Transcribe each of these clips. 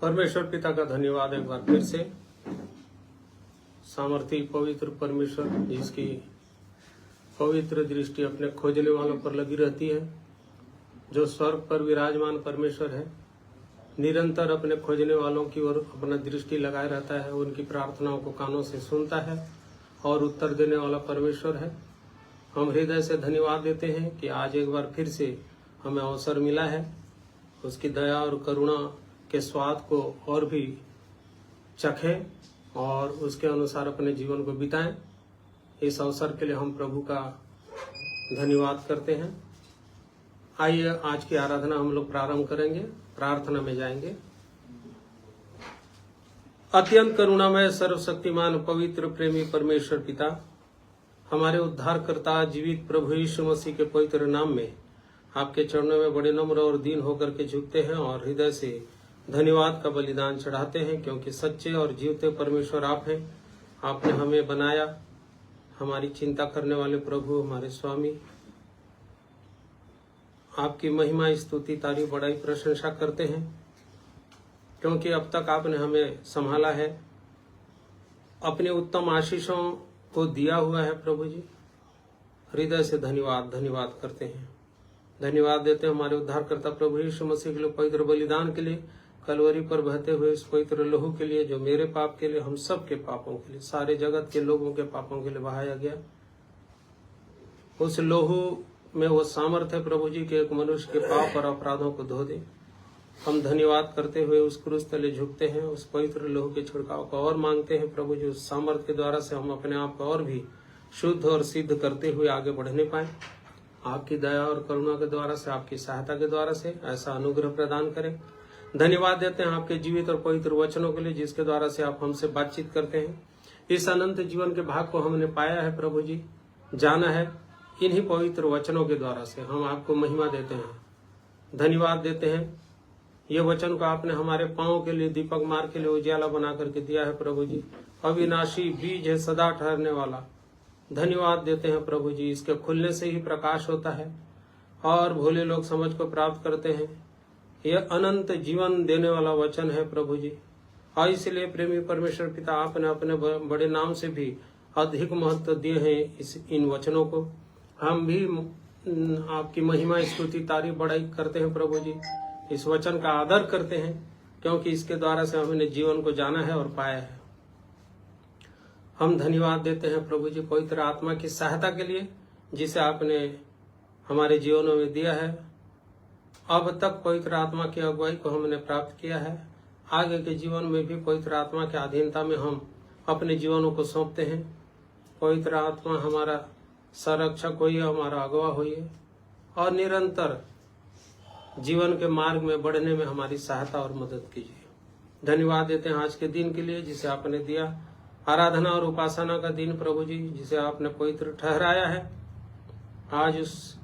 परमेश्वर पिता का धन्यवाद एक बार फिर से। सामर्थी पवित्र परमेश्वर जिसकी पवित्र दृष्टि अपने खोजने वालों पर लगी रहती है, जो स्वर्ग पर विराजमान परमेश्वर है, निरंतर अपने खोजने वालों की ओर अपना दृष्टि लगाए रहता है, उनकी प्रार्थनाओं को कानों से सुनता है और उत्तर देने वाला परमेश्वर है। हम हृदय से धन्यवाद देते हैं कि आज एक बार फिर से हमें अवसर मिला है उसकी दया और करुणा के स्वाद को और भी चखें और उसके अनुसार अपने जीवन को बिताएं। इस अवसर के लिए हम प्रभु का धन्यवाद करते हैं। आइए आज की आराधना हम लोग प्रारंभ करेंगे, प्रार्थना में जाएंगे। अत्यंत करुणामय सर्वशक्तिमान पवित्र प्रेमी परमेश्वर पिता, हमारे उद्धारकर्ता जीवित प्रभु यीशु मसीह के पवित्र नाम में आपके चरणों में बड़े नम्र और दीन होकर के झुकते हैं और हृदय से धन्यवाद का बलिदान चढ़ाते हैं, क्योंकि सच्चे और जीवते परमेश्वर आप हैं। आपने हमें बनाया, हमारी चिंता करने वाले प्रभु, हमारे स्वामी। आपकी महिमा, स्तुति, तारीफ, बड़ाई, प्रशंसा करते हैं, क्योंकि अब तक आपने हमें संभाला है, अपने उत्तम आशीषों को दिया हुआ है। प्रभु जी, हृदय से धन्यवाद करते हैं। धन्यवाद देते हैं हमारे उद्धारकर्ता प्रभु यीशु मसीह के लिए पवित्र बलिदान के लिए, कलवरी पर बहते हुए इस पवित्र लहू के लिए, जो मेरे पाप के लिए, हम सब के पापों के लिए, सारे जगत के लोगों के पापों के लिए बहाया गया। उस लहू में वो सामर्थ्य है प्रभु जी के एक मनुष्य के पाप और अपराधों को धो दे। हम धन्यवाद करते हुए उस क्रूस तले झुकते हैं, उस पवित्र लहू के छिड़काव को और मांगते हैं प्रभु जी। उस सामर्थ्य के द्वारा से हम अपने आप को और भी शुद्ध और सिद्ध करते हुए आगे बढ़ने पाए। आपकी दया और करुणा के द्वारा से, आपकी सहायता के द्वारा से ऐसा अनुग्रह प्रदान करें। धन्यवाद देते हैं आपके जीवित और पवित्र वचनों के लिए, जिसके द्वारा से आप हमसे बातचीत करते हैं। इस अनंत जीवन के भाग को हमने पाया है प्रभु जी, जाना है इन्हीं पवित्र वचनों के द्वारा से। हम आपको महिमा देते हैं, धन्यवाद देते हैं। ये वचन को आपने हमारे पांव के लिए दीपक मार्ग के लिए उजाला बना करके दिया है प्रभु जी। अविनाशी बीज है, सदा ठहरने वाला। धन्यवाद देते हैं प्रभु जी, इसके खुलने से ही प्रकाश होता है और भोले लोग समझ को प्राप्त करते हैं। यह अनंत जीवन देने वाला वचन है प्रभु जी, और इसलिए प्रेमी परमेश्वर पिता आपने अपने बड़े नाम से भी अधिक महत्व दिए हैं इन वचनों को। हम भी आपकी महिमा, स्तुति, तारीफ, बड़ाई करते हैं प्रभु जी। इस वचन का आदर करते हैं, क्योंकि इसके द्वारा से हमने जीवन को जाना है और पाया है। हम धन्यवाद देते हैं प्रभु जी पवित्र आत्मा की सहायता के लिए, जिसे आपने हमारे जीवनों में दिया है। अब तक पवित्र आत्मा की अगुवाई को हमने प्राप्त किया है। आगे के जीवन में भी पवित्र आत्मा की अधीनता में हम अपने जीवनों को सौंपते हैं। पवित्र आत्मा हमारा संरक्षक होइए, हमारा अगुवा होइए और निरंतर जीवन के मार्ग में बढ़ने में हमारी सहायता और मदद कीजिए। धन्यवाद देते हैं आज के दिन के लिए, जिसे आपने दिया, आराधना और उपासना का दिन प्रभु जी, जिसे आपने पवित्र ठहराया है। आज उस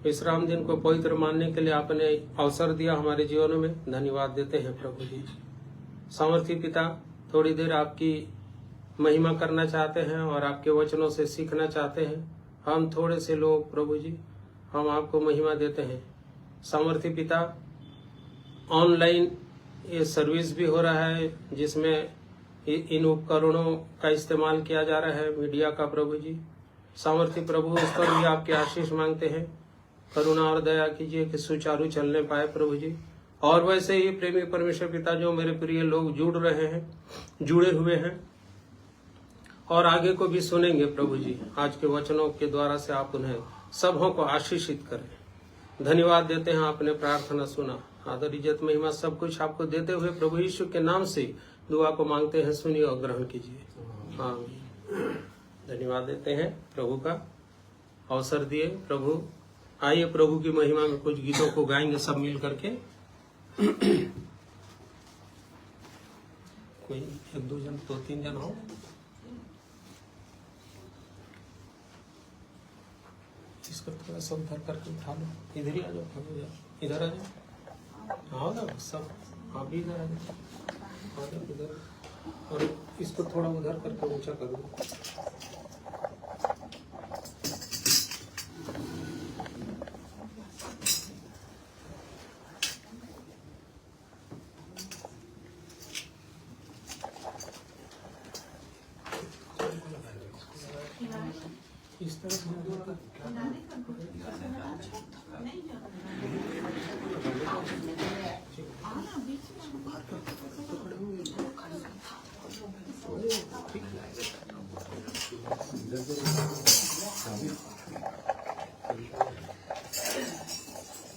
विश्राम दिन को पवित्र मानने के लिए आपने अवसर दिया हमारे जीवनों में। धन्यवाद देते हैं प्रभु जी। सामर्थी पिता, थोड़ी देर आपकी महिमा करना चाहते हैं और आपके वचनों से सीखना चाहते हैं। हम थोड़े से लोग प्रभु जी, हम आपको महिमा देते हैं। सामर्थी पिता, ऑनलाइन ये सर्विस भी हो रहा है, जिसमें इन उपकरणों का इस्तेमाल किया जा रहा है, मीडिया का प्रभु जी। सामर्थी प्रभु, उस पर भी आपके आशीष मांगते हैं। करुणा और दया कीजिए कि सुचारू चलने पाए प्रभु जी। और वैसे ही प्रेमी परमेश्वर पिता, जो मेरे प्रिय लोग जुड़े हुए हैं और आगे को भी सुनेंगे प्रभु जी, आज के वचनों के द्वारा से आप उन्हें सबों को आशीषित करें। धन्यवाद देते हैं, आपने प्रार्थना सुना। आदर, इज्जत, महिमा सब कुछ आपको देते हुए प्रभु यीशु के नाम से दुआ को मांगते हैं, सुनिए और ग्रहण कीजिए। आमीन। धन्यवाद देते हैं प्रभु का अवसर दिए प्रभु। आइए प्रभु की महिमा में कुछ गीतों को गाएंगे सब मिल करके। कोई एक दो जन, 2-3 जन हो। इसको थोड़ा सा उधर करके उठा लो। इधर ही आ जाओ, इधर आ जाओ। आओ ना सब। आप भी इधर आ जाओ, इधर, और इसको थोड़ा उधर करके ऊंचा कर दो। इस तरफ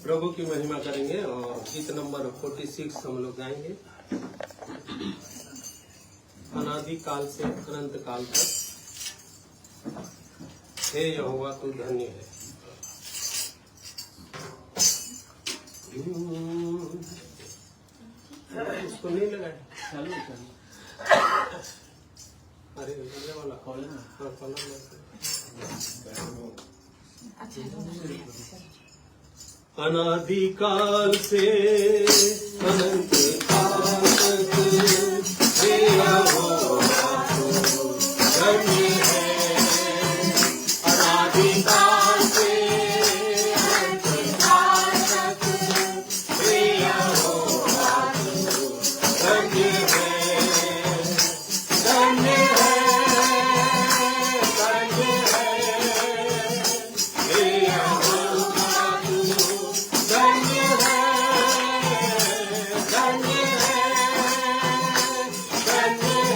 प्रभु की महिमा करेंगे और गीत नंबर 46 हम लोग गाएंगे। अनादि काल से अनंत काल तक हे यहोवा तू धन्य है। उसको नहीं लगाए, अरे ये वाला कॉलम, हाँ कॉलम। अनादिकाल से अनंत काल तक हे यहोवा तू धन्य है। अनादिकाल से अनंत काल तक हे यहोवा तू धन्य है, धन्य है, धन्य है, हे यहोवा तू धन्य है, धन्य है, धन्य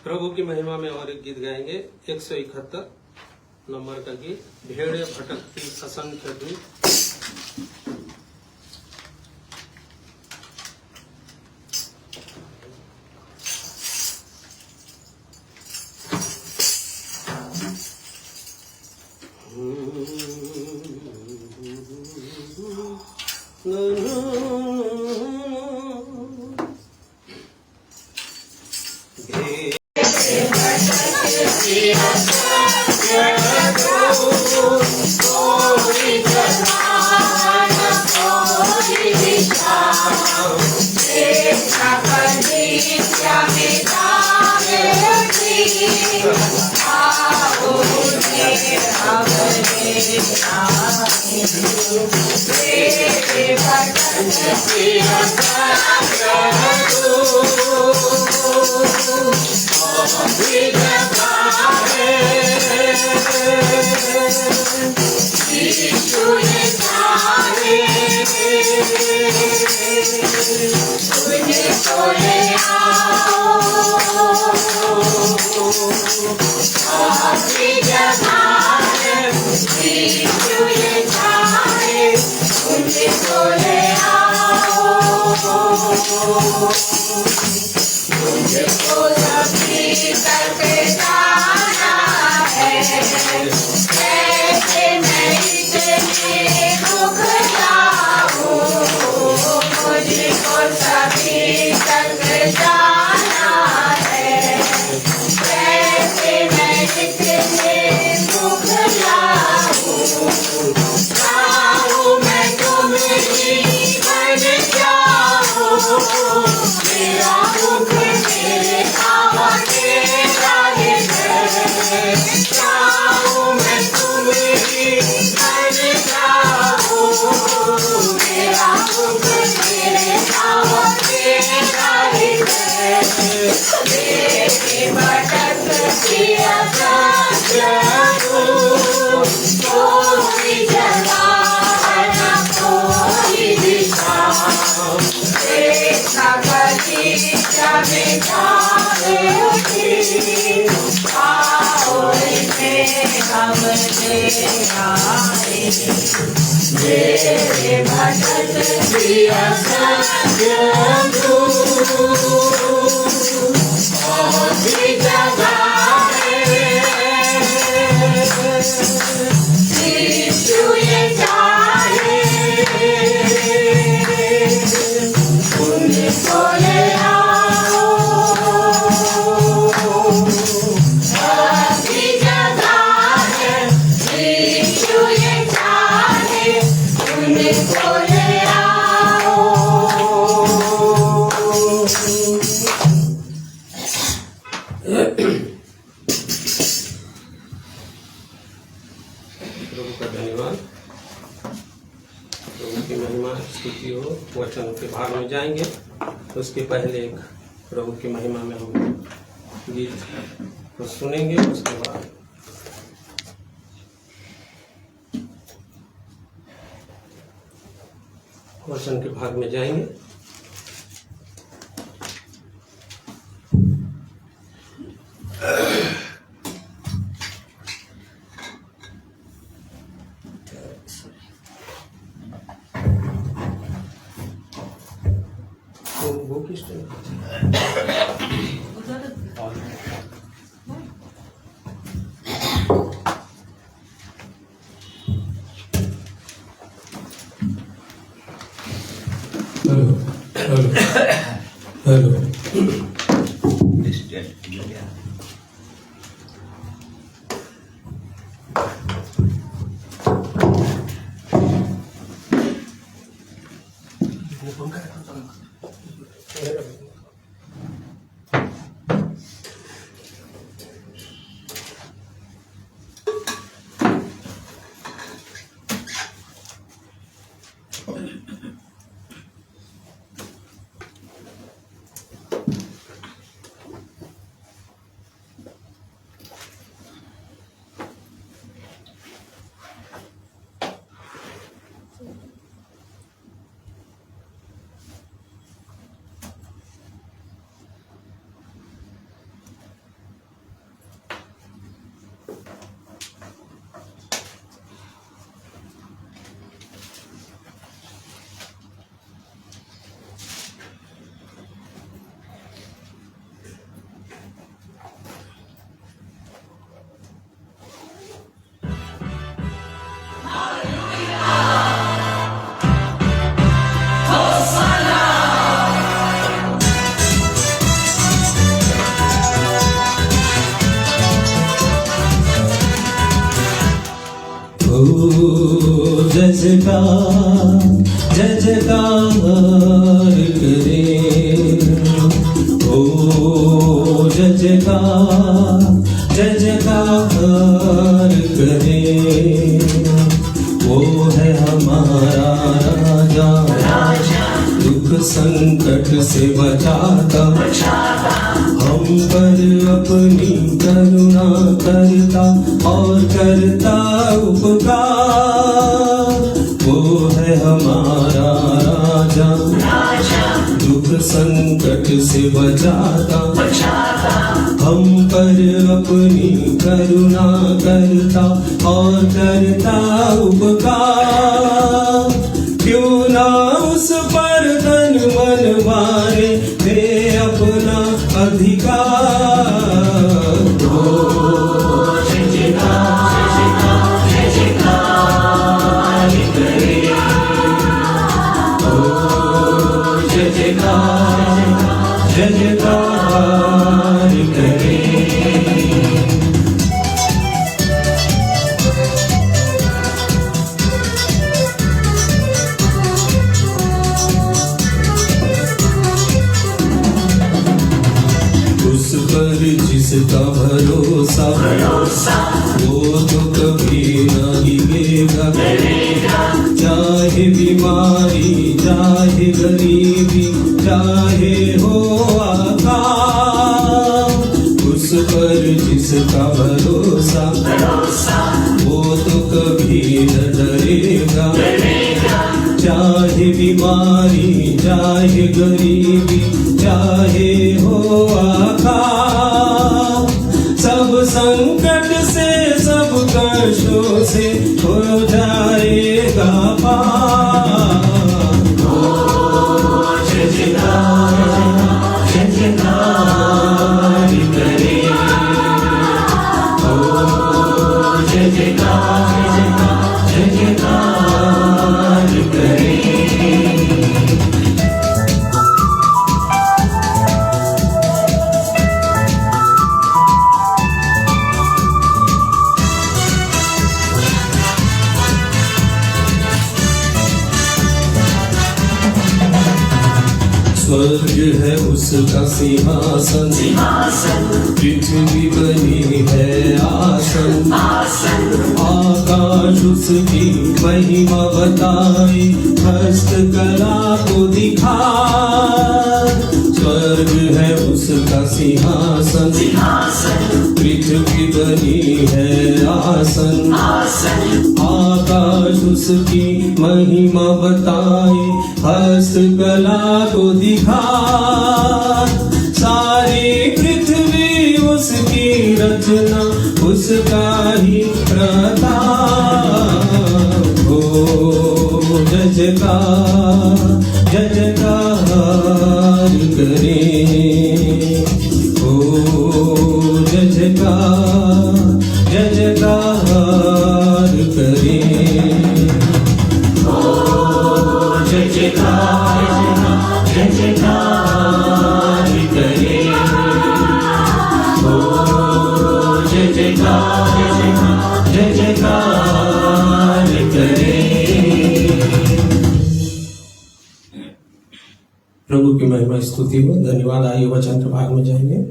प्रभु की महिमा में और एक गीत गाएंगे, 171 नंबर का गीत, भेड़े भटकती असंख्य दूत। प्रभु का धन्यवाद। प्रभु की महिमा स्तुति हो। वचन के भाग में जाएंगे, उसके पहले एक प्रभु की महिमा में हम गीत को सुनेंगे, उसके बाद वचन के भाग में जाएंगे। वो किस हेलो जय जयकार करे, ओ जय जयकार करे। वो है हमारा राजा, दुख संकट से बचाता, हम पर अपनी करुणा करता और करता उपकार। वो है हमारा राजा, दुख संकट से बचाता, हम पर अपनी करुणा करता और करता उपकार। क्यों ना उस पर तन मन मारे, दे अपना अधिकार। ओ जय जयकार करे, ओ जय जयकार करे। उस पर जिसका भरोसा, वो तो कभी न गिरेगा। चाहे बीमारी, चाहे गरीबी, चाहे हो आकाल। उस पर जिसका भरोसा, वो तो कभी न डरेगा। चाहे बीमारी, चाहे गरीबी, चाहे हो आकाल। सब संकट से, सब कष्टों से हो जाएगा पार। ओ जय जयकार करे, ओ जय जयकार करे। स्वर्ग है उसका सिंहासन, पृथ्वी बनी है आसन। आकाश उसकी महिमा बताए, हस्तकला को दिखाए। स्वर्ग है उसका सिंहासन, पृथ्वी बनी है आसन। आकाश उसकी महिमा बताए, हस्तकला को दिखाए। सारी पृथ्वी उसकी रचना, उसका ही प्रताप। हो जय जयकार करे, हो जय जयकार करे। ओ जय जयकार करे, ओ जय जयकार करे। प्रभु की महिमा स्तुति हो। धन्यवाद। आइए वचन प्रभाग में जाएंगे।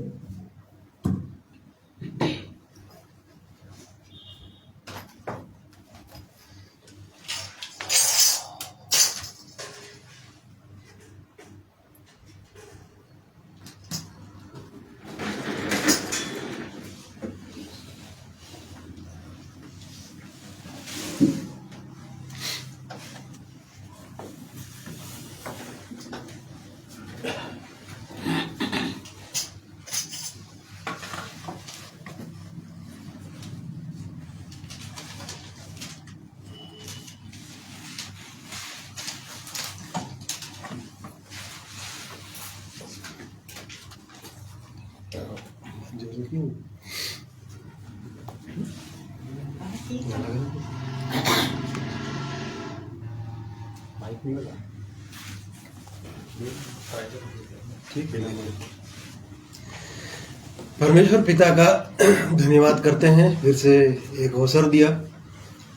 परमेश्वर पिता का धन्यवाद करते हैं, फिर से एक अवसर दिया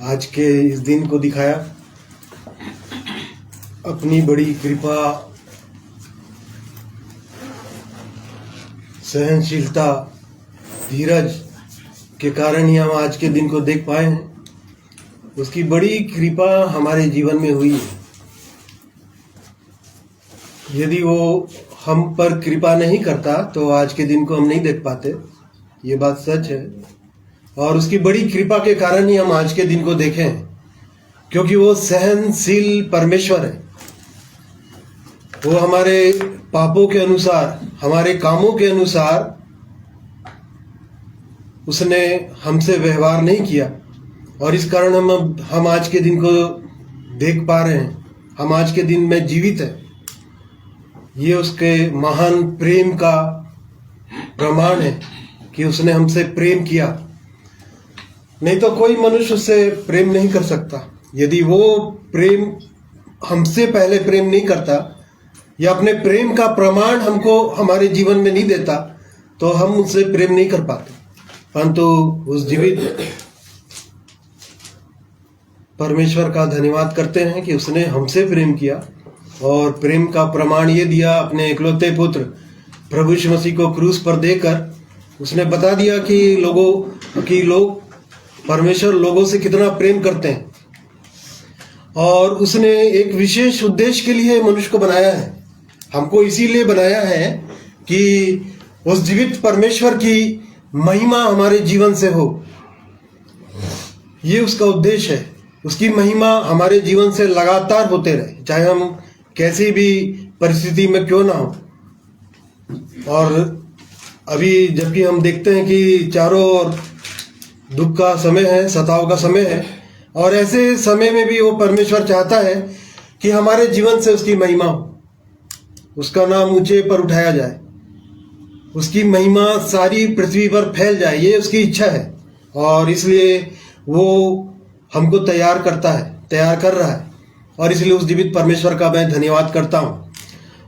आज के इस दिन को दिखाया। अपनी बड़ी कृपा, सहनशीलता, धीरज के कारण ही हम आज के दिन को देख पाए हैं। उसकी बड़ी कृपा हमारे जीवन में हुई है। यदि वो हम पर कृपा नहीं करता तो आज के दिन को हम नहीं देख पाते, ये बात सच है। और उसकी बड़ी कृपा के कारण ही हम आज के दिन को देखे हैं, क्योंकि वो सहनशील परमेश्वर है। वो हमारे पापों के अनुसार, हमारे कामों के अनुसार उसने हमसे व्यवहार नहीं किया, और इस कारण हम आज के दिन को देख पा रहे हैं। हम आज के दिन में जीवित हैं। ये उसके महान प्रेम का प्रमाण है कि उसने हमसे प्रेम किया। नहीं तो कोई मनुष्य उससे प्रेम नहीं कर सकता। यदि वो प्रेम हमसे पहले प्रेम नहीं करता या अपने प्रेम का प्रमाण हमको हमारे जीवन में नहीं देता तो हम उससे प्रेम नहीं कर पाते। परंतु उस जीवित परमेश्वर का धन्यवाद करते हैं कि उसने हमसे प्रेम किया, और प्रेम का प्रमाण ये दिया अपने इकलौते पुत्र प्रभु यीशु मसीह को क्रूस पर देकर। उसने बता दिया कि लोग परमेश्वर लोगों से कितना प्रेम करते हैं, और उसने एक विशेष उद्देश्य के लिए मनुष्य को बनाया है। हमको इसीलिए बनाया है कि उस जीवित परमेश्वर की महिमा हमारे जीवन से हो। ये उसका उद्देश्य है। उसकी महिमा हमारे जीवन से लगातार होते रहे, चाहे हम कैसी भी परिस्थिति में क्यों ना हो। और अभी जबकि हम देखते हैं कि चारों ओर दुख का समय है, सताव का समय है, और ऐसे समय में भी वो परमेश्वर चाहता है कि हमारे जीवन से उसकी महिमा हो, उसका नाम ऊंचे पर उठाया जाए, उसकी महिमा सारी पृथ्वी पर फैल जाए। ये उसकी इच्छा है, और इसलिए वो हमको तैयार कर रहा है। और इसलिए उस जीवित परमेश्वर का मैं धन्यवाद करता हूँ।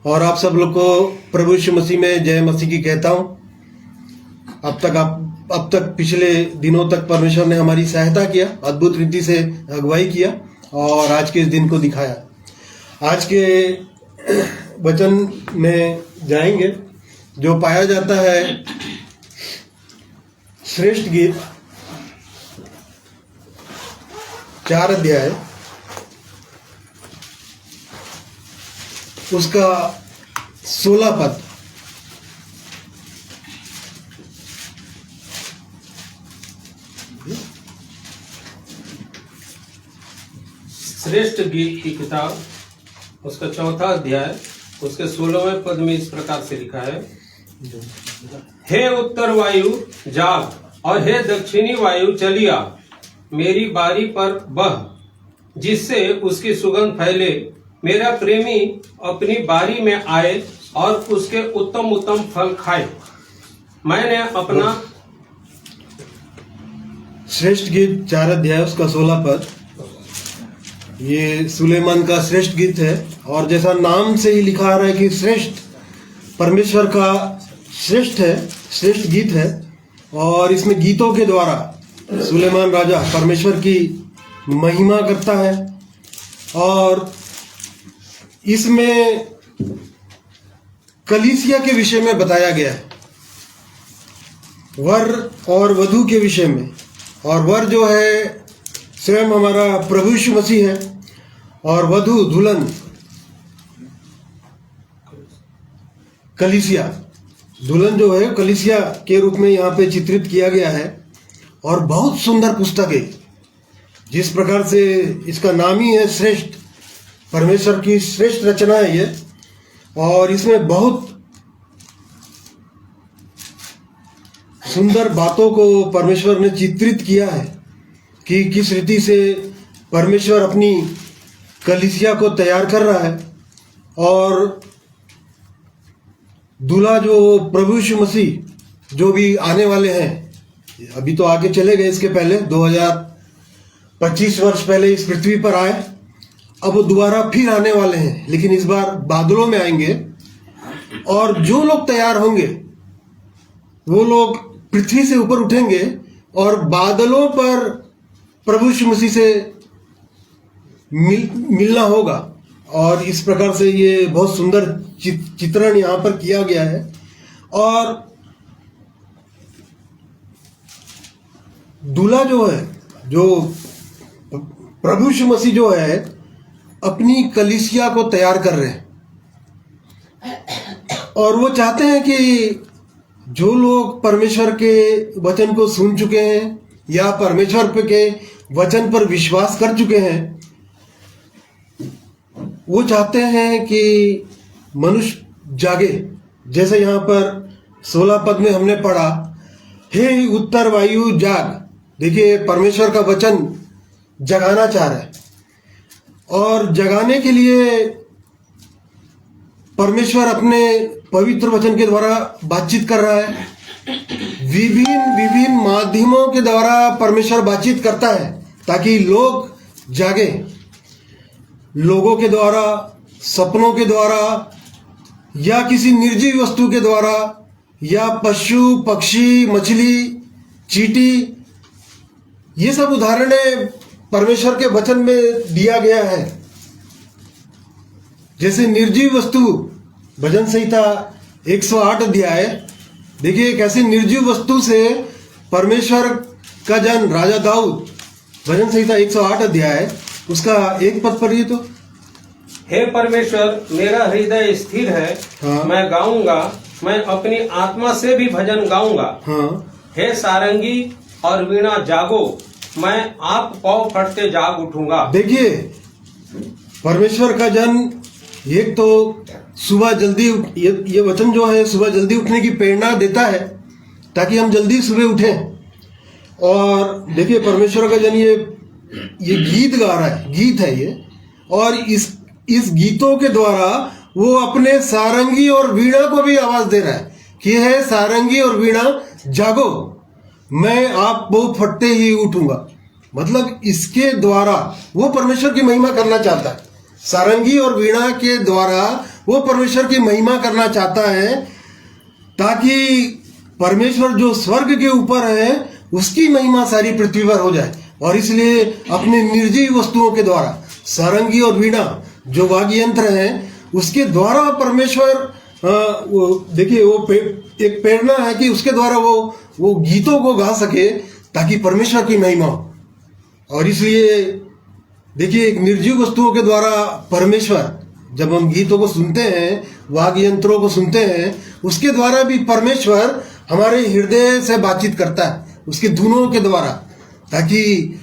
और आप सब लोग को प्रभु यीशु मसीह में जय मसीह की कहता हूँ। अब तक पिछले दिनों तक परमेश्वर ने हमारी सहायता किया, अद्भुत रीति से अगुवाई किया, और आज के इस दिन को दिखाया। आज के वचन में जाएंगे, जो पाया जाता है श्रेष्ठ गीत 4 अध्याय, उसका 16 पद। श्रेष्ठ गीत की किताब, उसका 4था अध्याय, उसके 16वें पद में इस प्रकार से लिखा है, हे उत्तर वायु जाग, और हे दक्षिणी वायु चलिया, मेरी बारी पर बह, जिससे उसकी सुगंध फैले। मेरा प्रेमी अपनी बारी में आए और उसके उत्तम उत्तम फल खाए। मैंने अपना श्रेष्ठ गीत 4 अध्याय उसका 16 पद, ये सुलेमान का श्रेष्ठ गीत है। और जैसा नाम से ही लिखा आ रहा है कि श्रेष्ठ, परमेश्वर का श्रेष्ठ है, श्रेष्ठ गीत है। और इसमें गीतों के द्वारा सुलेमान राजा परमेश्वर की महिमा करता है। और इसमें कलीसिया के विषय में बताया गया है, वर और वधू के विषय में। और वर जो है स्वयं हमारा प्रभु यीशु मसीह है, और वधू दुल्हन कलीसिया, दुल्हन जो है कलीसिया के रूप में यहाँ पे चित्रित किया गया है। और बहुत सुंदर पुस्तक है, जिस प्रकार से इसका नाम ही है श्रेष्ठ, परमेश्वर की श्रेष्ठ रचना है ये। और इसमें बहुत सुंदर बातों को परमेश्वर ने चित्रित किया है कि किस रीति से परमेश्वर अपनी कलीसिया को तैयार कर रहा है। और दूल्हा जो प्रभु यीशु मसीह जो भी आने वाले हैं, अभी तो आगे चले गए, इसके पहले 2025 वर्ष पहले इस पृथ्वी पर आए, अब वो दोबारा फिर आने वाले हैं, लेकिन इस बार बादलों में आएंगे। और जो लोग तैयार होंगे वो लोग पृथ्वी से ऊपर उठेंगे और बादलों पर प्रभु यीशु मसीह से मिलना होगा। और इस प्रकार से ये बहुत सुंदर चित्रण यहाँ पर किया गया है। और दूल्हा जो है, जो प्रभु यीशु मसीह जो है, अपनी कलीसिया को तैयार कर रहे हैं और वो चाहते हैं कि जो लोग परमेश्वर के वचन को सुन चुके हैं या परमेश्वर के वचन पर विश्वास कर चुके हैं, वो चाहते हैं कि मनुष्य जागे। जैसे यहाँ पर 16 पद में हमने पढ़ा, हे उत्तर वायु जाग। देखिए, परमेश्वर का वचन जगाना चाह रहा है और जगाने के लिए परमेश्वर अपने पवित्र वचन के द्वारा बातचीत कर रहा है। विभिन्न माध्यमों के द्वारा परमेश्वर बातचीत करता है ताकि लोग जागे। लोगों के द्वारा, सपनों के द्वारा, या किसी निर्जीव वस्तु के द्वारा, या पशु, पक्षी, मछली, चींटी, ये सब उदाहरणें परमेश्वर के वचन में दिया गया है। जैसे निर्जीव वस्तु, भजन संहिता 108 अध्याय, देखिए कैसे निर्जीव वस्तु से परमेश्वर का जन राजा दाऊद, भजन संहिता 108 अध्याय उसका 1 पद पढ़िए तो। हे परमेश्वर, मेरा हृदय स्थिर है। हाँ। मैं गाऊंगा, मैं अपनी आत्मा से भी भजन गाऊंगा। हाँ। हे सारंगी और वीणा जागो, मैं आप पाँव फटते जाग उठूंगा। देखिए, परमेश्वर का जन एक तो सुबह जल्दी, ये वचन जो है सुबह जल्दी उठने की प्रेरणा देता है ताकि हम जल्दी सुबह उठें। और देखिए, परमेश्वर का जन ये गीत गा रहा है, गीत है ये, और इस गीतों के द्वारा वो अपने सारंगी और वीणा को भी आवाज दे रहा है कि है सारंगी और वीणा जागो, मैं आप वो फटते ही उठूंगा। मतलब इसके द्वारा वो परमेश्वर की महिमा करना चाहता है। सारंगी और वीणा के द्वारा वो परमेश्वर की महिमा करना चाहता है ताकि परमेश्वर जो स्वर्ग के ऊपर है उसकी महिमा सारी पृथ्वी पर हो जाए। और इसलिए अपने निर्जीव वस्तुओं के द्वारा, सारंगी और वीणा जो वाद्य यंत्र है, उसके द्वारा परमेश्वर देखिए वो एक प्रेरणा है कि उसके द्वारा वो गीतों को गा सके ताकि परमेश्वर की महिमा हो। और इसलिए देखिए, एक निर्जीव वस्तुओं के द्वारा परमेश्वर, जब हम गीतों को सुनते हैं, वाद्य यंत्रों को सुनते हैं, उसके द्वारा भी परमेश्वर हमारे हृदय से बातचीत करता है, उसकी धुनों के द्वारा, ताकि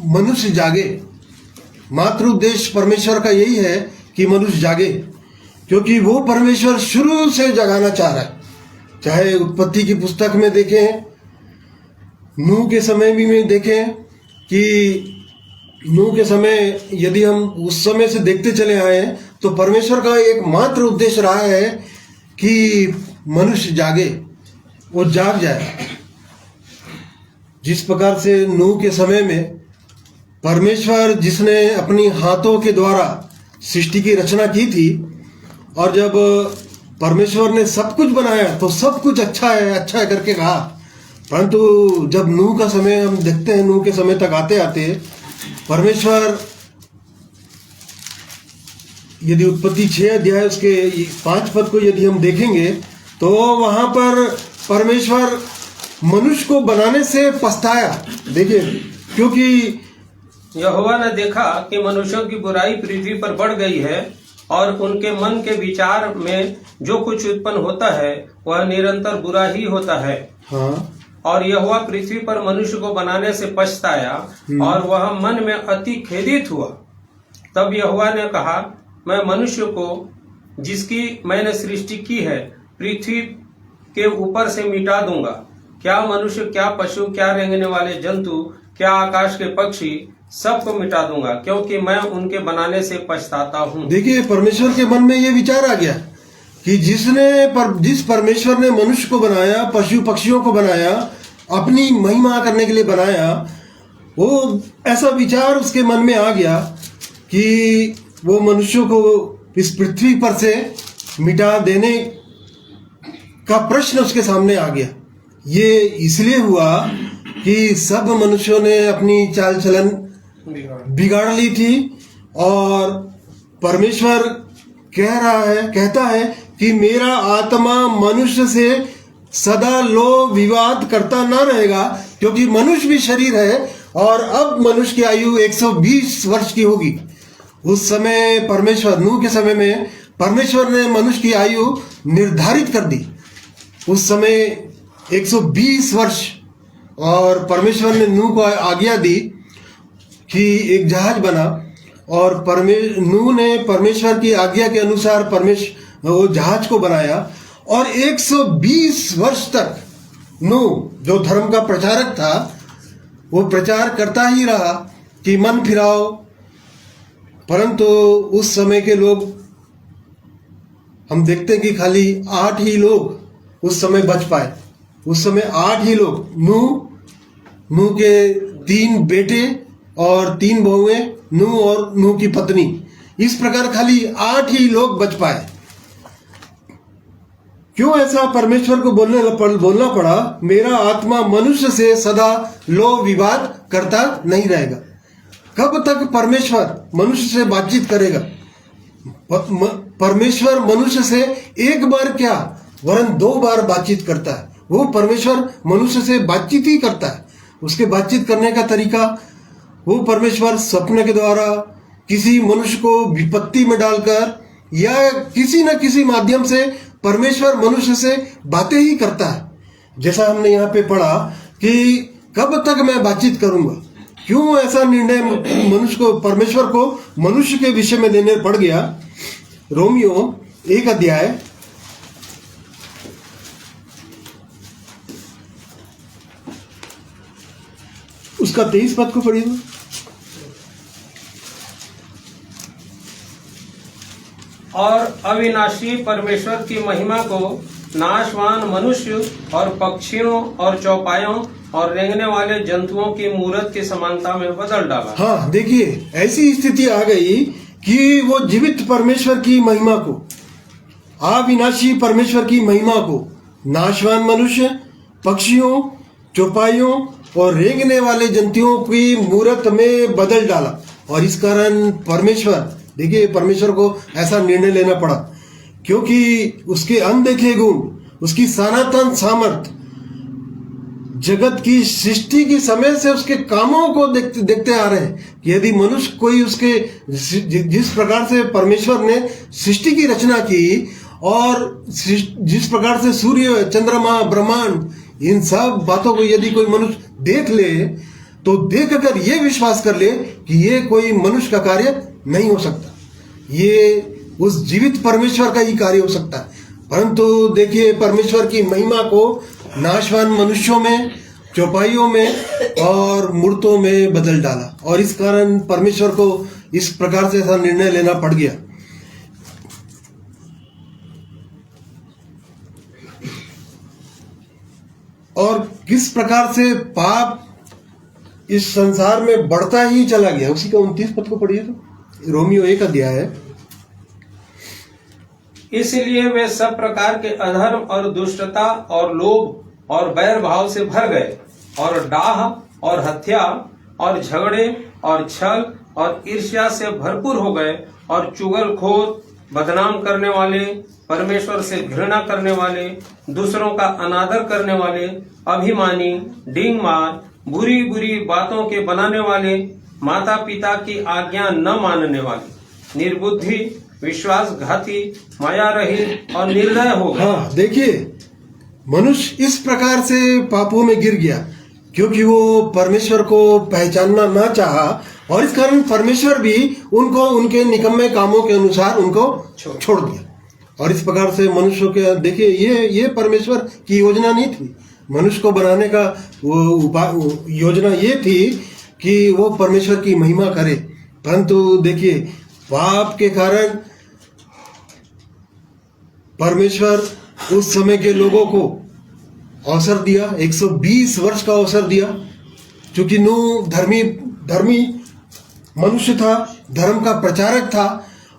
मनुष्य जागे। मात्र उद्देश्य परमेश्वर का यही है कि मनुष्य जागे, क्योंकि वो परमेश्वर शुरू से जगाना चाह रहा है। चाहे उत्पत्ति की पुस्तक में देखें, नूह के समय भी में देखें कि नूह के समय यदि हम उस समय से देखते चले आए तो परमेश्वर का एकमात्र उद्देश्य रहा है कि मनुष्य जागे, वो जाग जाए। जिस प्रकार से नूह के समय में परमेश्वर, जिसने अपनी हाथों के द्वारा सृष्टि की रचना की थी, और जब परमेश्वर ने सब कुछ बनाया तो सब कुछ अच्छा है करके कहा, परंतु जब नूह का समय हम देखते हैं, नूह के समय तक आते आते परमेश्वर, यदि उत्पत्ति 6 अध्याय उसके 5 पद को यदि हम देखेंगे तो वहां पर परमेश्वर मनुष्य को बनाने से पछताया। देखिए, क्योंकि यहोवा ने देखा कि मनुष्यों की बुराई पृथ्वी पर बढ़ गई है और उनके मन के विचार में जो कुछ उत्पन्न होता है वह निरंतर बुरा ही होता है। हाँ। और यहोवा पृथ्वी पर मनुष्य को बनाने से पछताया और वह मन में अति खेदित हुआ। तब यहोवा ने कहा, मैं मनुष्य को जिसकी मैंने सृष्टि की है पृथ्वी के ऊपर से मिटा दूंगा। क्या मनुष्य, क्या पशु, क्या रेंगने वाले जंतु, क्या आकाश के पक्षी, सबको मिटा दूंगा, क्योंकि मैं उनके बनाने से पछताता हूँ। देखिए, परमेश्वर के मन में ये विचार आ गया कि जिस परमेश्वर ने मनुष्य को बनाया, पशु पक्षियों को बनाया, अपनी महिमा करने के लिए बनाया, वो ऐसा विचार उसके मन में आ गया कि वो मनुष्यों को इस पृथ्वी पर से मिटा देने का प्रश्न उसके सामने आ गया। ये इसलिए हुआ कि सब मनुष्यों ने अपनी चाल चलन बिगाड़ ली थी और परमेश्वर कहता है कि मेरा आत्मा मनुष्य से सदा लो विवाद करता न रहेगा, क्योंकि मनुष्य भी शरीर है और अब मनुष्य की आयु 120 वर्ष की होगी। उस समय परमेश्वर, नूह के समय में परमेश्वर ने मनुष्य की आयु निर्धारित कर दी। उस समय 120 वर्ष, और परमेश्वर ने नूह को आज्ञा दी कि एक जहाज बना, और नूह ने परमेश्वर की आज्ञा के अनुसार वो जहाज को बनाया, और 120 वर्ष तक नूह जो धर्म का प्रचारक था वो प्रचार करता ही रहा कि मन फिराओ। परंतु उस समय के लोग, हम देखते हैं कि खाली 8 ही लोग उस समय बच पाए। उस समय 8 ही लोग, नूह के 3 बेटे और 3 बहुएं, नूह और नूह की पत्नी, इस प्रकार खाली 8 ही लोग बच पाए। क्यों ऐसा परमेश्वर को बोलना पड़ा, मेरा आत्मा मनुष्य से सदा लो विवाद करता नहीं रहेगा। कब तक परमेश्वर मनुष्य से बातचीत करेगा? परमेश्वर मनुष्य से एक बार क्या वरन 2 बार बातचीत करता है। वो परमेश्वर मनुष्य से बातचीत ही करता है। उसके बातचीत करने का तरीका, वो परमेश्वर सपने के द्वारा, किसी मनुष्य को विपत्ति में डालकर, या किसी न किसी माध्यम से परमेश्वर मनुष्य से बातें ही करता है। जैसा हमने यहाँ पे पढ़ा कि कब तक मैं बातचीत करूंगा। क्यों ऐसा निर्णय परमेश्वर को मनुष्य के विषय में लेने पड़ गया? रोमियो 1 अध्याय उसका 23 पद को पढ़िए। और अविनाशी परमेश्वर की महिमा को नाशवान मनुष्य और पक्षियों और चौपायों और रेंगने वाले जंतुओं की मूरत की समानता में बदल डाला। हाँ, देखिए ऐसी स्थिति आ गई कि वो जीवित परमेश्वर की महिमा को, अविनाशी परमेश्वर की महिमा को नाशवान मनुष्य, पक्षियों, चौपाइयों और रेंगने वाले जंतुओं की मूरत में बदल डाला। और इस कारण परमेश्वर, देखिए परमेश्वर को ऐसा निर्णय लेना पड़ा, क्योंकि उसके अनदेखे गुण, उसकी सनातन सामर्थ, जगत की सृष्टि के समय से उसके कामों को देखते आ रहे हैं कि यदि मनुष्य कोई उसके जिस प्रकार से परमेश्वर ने सृष्टि की रचना की और जिस प्रकार से सूर्य, चंद्रमा, ब्रह्मांड, इन सब बातों को यदि कोई मनुष्य देख ले तो देख कर ये विश्वास कर ले कि ये कोई मनुष्य का कार्य नहीं हो सकता, ये उस जीवित परमेश्वर का ही कार्य हो सकता है। परंतु देखिए परमेश्वर की महिमा को नाशवान मनुष्यों में, चौपाइयों में और मूर्तों में बदल डाला, और इस कारण परमेश्वर को इस प्रकार से ऐसा निर्णय लेना पड़ गया। और किस प्रकार से पाप इस संसार में बढ़ता ही चला गया, उसी का 29 पद को पढ़िए तो, रोमियो 1 अध्याय है। इसलिए वे सब प्रकार के अधर्म और दुष्टता और लोभ और बैर भाव से भर गए, और डाह और हत्या और झगड़े और छल और ईर्ष्या से भरपूर हो गए, और चुगलखोर, बदनाम करने वाले, परमेश्वर से घृणा करने वाले, दूसरों का अनादर करने वाले, अभिमानी, डींगमार, बुरी बुरी बातों के बनाने वाले, माता पिता की आज्ञा न मानने वाले, निर्बुद्धि, विश्वासघाती, माया रहित और निर्दय हो गए। हाँ, देखिए मनुष्य इस प्रकार से पापों में गिर गया क्योंकि वो परमेश्वर को पहचानना ना चाहा, और इस कारण परमेश्वर भी उनको उनके निकम्मे कामों के अनुसार उनको छोड़ दिया। और इस प्रकार से मनुष्य के, देखिए ये परमेश्वर की योजना नहीं थी। मनुष्य को बनाने का वो योजना ये थी कि वो परमेश्वर की महिमा करे, परंतु देखिए पाप के कारण परमेश्वर उस समय के लोगों को अवसर दिया, 120 वर्ष का अवसर दिया। क्योंकि नूह धर्मी मनुष्य था, धर्म का प्रचारक था,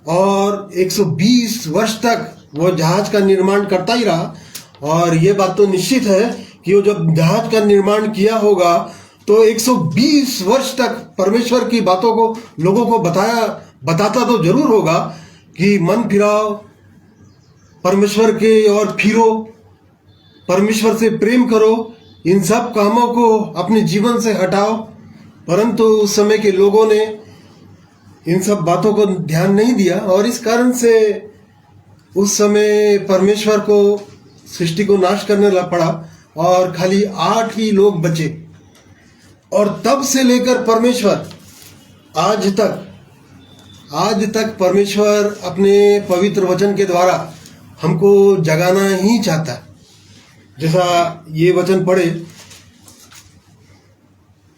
और 120 वर्ष तक वो जहाज का निर्माण करता ही रहा। और ये बात तो निश्चित है कि वो जब जहाज का निर्माण किया होगा तो 120 वर्ष तक परमेश्वर की बातों को लोगों को बताता तो जरूर होगा कि मन फिराओ परमेश्वर के और फिरो, परमेश्वर से प्रेम करो, इन सब कामों को अपने जीवन से हटाओ। परंतु उस समय के लोगों ने इन सब बातों को ध्यान नहीं दिया और इस कारण से उस समय परमेश्वर को सृष्टि को नाश करने पड़ा और खाली 8 ही लोग बचे। और तब से लेकर परमेश्वर आज तक परमेश्वर अपने पवित्र वचन के द्वारा हमको जगाना ही चाहता है। जैसा ये वचन पढ़े,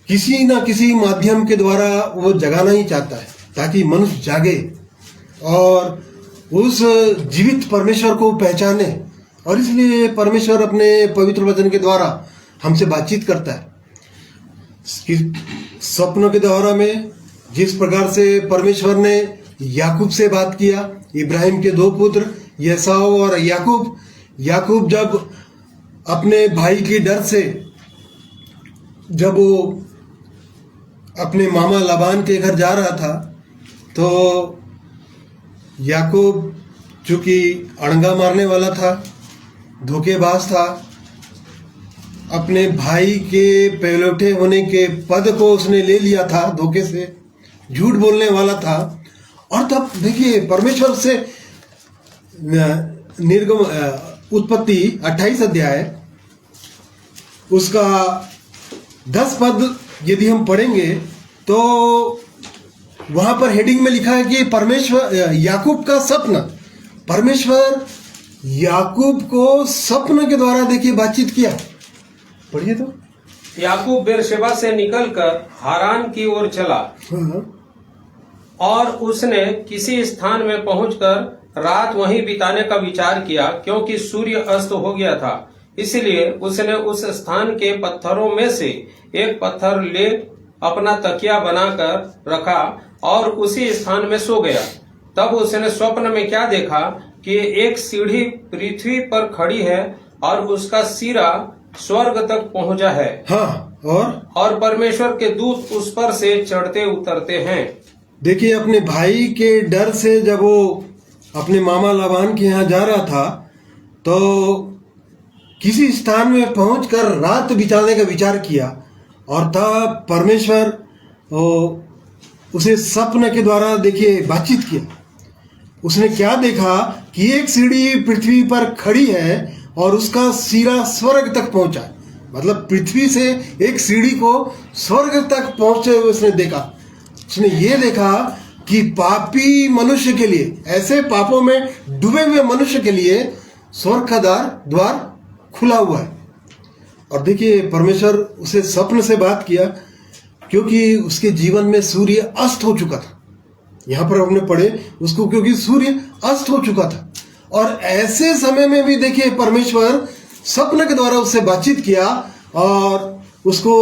किसी ना किसी माध्यम के द्वारा वो जगाना ही चाहता है ताकि मनुष्य जागे और उस जीवित परमेश्वर को पहचाने। और इसलिए परमेश्वर अपने पवित्र वचन के द्वारा हमसे बातचीत करता है। स्वप्नों के द्वारा में जिस प्रकार से परमेश्वर ने याकूब से बात किया, इब्राहिम के 2 पुत्र एसाव और याकूब जब अपने भाई के डर से जब वो अपने मामा लाबान के घर जा रहा था, तो याकूब चूंकि अड़ंगा मारने वाला था, धोखेबाज था, अपने भाई के पहलौठे होने के पद को उसने ले लिया था, धोखे से झूठ बोलने वाला था। और तब देखिए परमेश्वर से निर्गम उत्पत्ति 28 अध्याय उसका 10 पद यदि हम पढ़ेंगे तो वहां पर हेडिंग में लिखा है कि परमेश्वर याकूब का स्वप्न, परमेश्वर याकूब को स्वप्न के द्वारा देखिए बातचीत किया। पढ़िए तो। याकूब बेरशेबा से निकलकर हारान की ओर चला और उसने किसी स्थान में पहुंचकर रात वहीं बिताने का विचार किया, क्योंकि सूर्य अस्त हो गया था। इसलिए उसने उस स्थान के पत्थरों में से एक पत्थर ले अपना तकिया बनाकर रखा और उसी स्थान में सो गया। तब उसने स्वप्न में क्या देखा कि एक सीढ़ी पृथ्वी पर खड़ी है और उसका सिरा स्वर्ग तक पहुंचा है। हाँ, और परमेश्वर के दूत उस पर से चढ़ते उतरते हैं। देखिए अपने भाई के डर से जब वो अपने मामा लाबान के यहाँ जा रहा था, तो किसी स्थान में पहुंचकर रात बिताने का विचार किया और तब परमेश्वर उसे स्वप्न के द्वारा देखिए बातचीत किया। उसने क्या देखा कि एक सीढ़ी पृथ्वी पर खड़ी है और उसका सिरा स्वर्ग तक पहुंचा। मतलब पृथ्वी से एक सीढ़ी को स्वर्ग तक पहुंचे हुए उसने देखा। उसने ये देखा कि पापी मनुष्य के लिए, ऐसे पापों में डूबे हुए मनुष्य के लिए स्वर्ग का द्वार खुला हुआ है। और देखिए परमेश्वर उसे स्वप्न से बात किया, क्योंकि उसके जीवन में सूर्य अस्त हो चुका था। यहाँ पर हमने पढ़े उसको, क्योंकि सूर्य अस्त हो चुका था। और ऐसे समय में भी देखिए परमेश्वर स्वप्न के द्वारा उससे बातचीत किया और उसको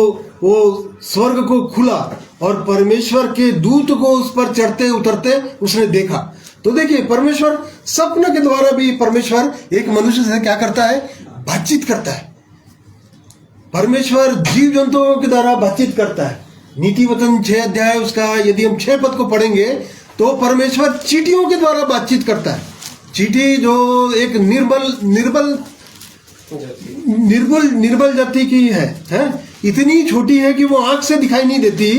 वो स्वर्ग को खुला और परमेश्वर के दूत को उस पर चढ़ते उतरते उसने देखा। तो देखिए परमेश्वर स्वप्न के द्वारा भी परमेश्वर एक मनुष्य से क्या करता है, बातचीत करता है। परमेश्वर जीव जंतुओं के द्वारा बातचीत करता है। नीति वचन 6 अध्याय उसका यदि हम 6 पद को पढ़ेंगे तो परमेश्वर चींटियों के द्वारा बातचीत करता है। चींटी जो एक निर्बल जाति की है, इतनी छोटी है कि वो आंख से दिखाई नहीं देती,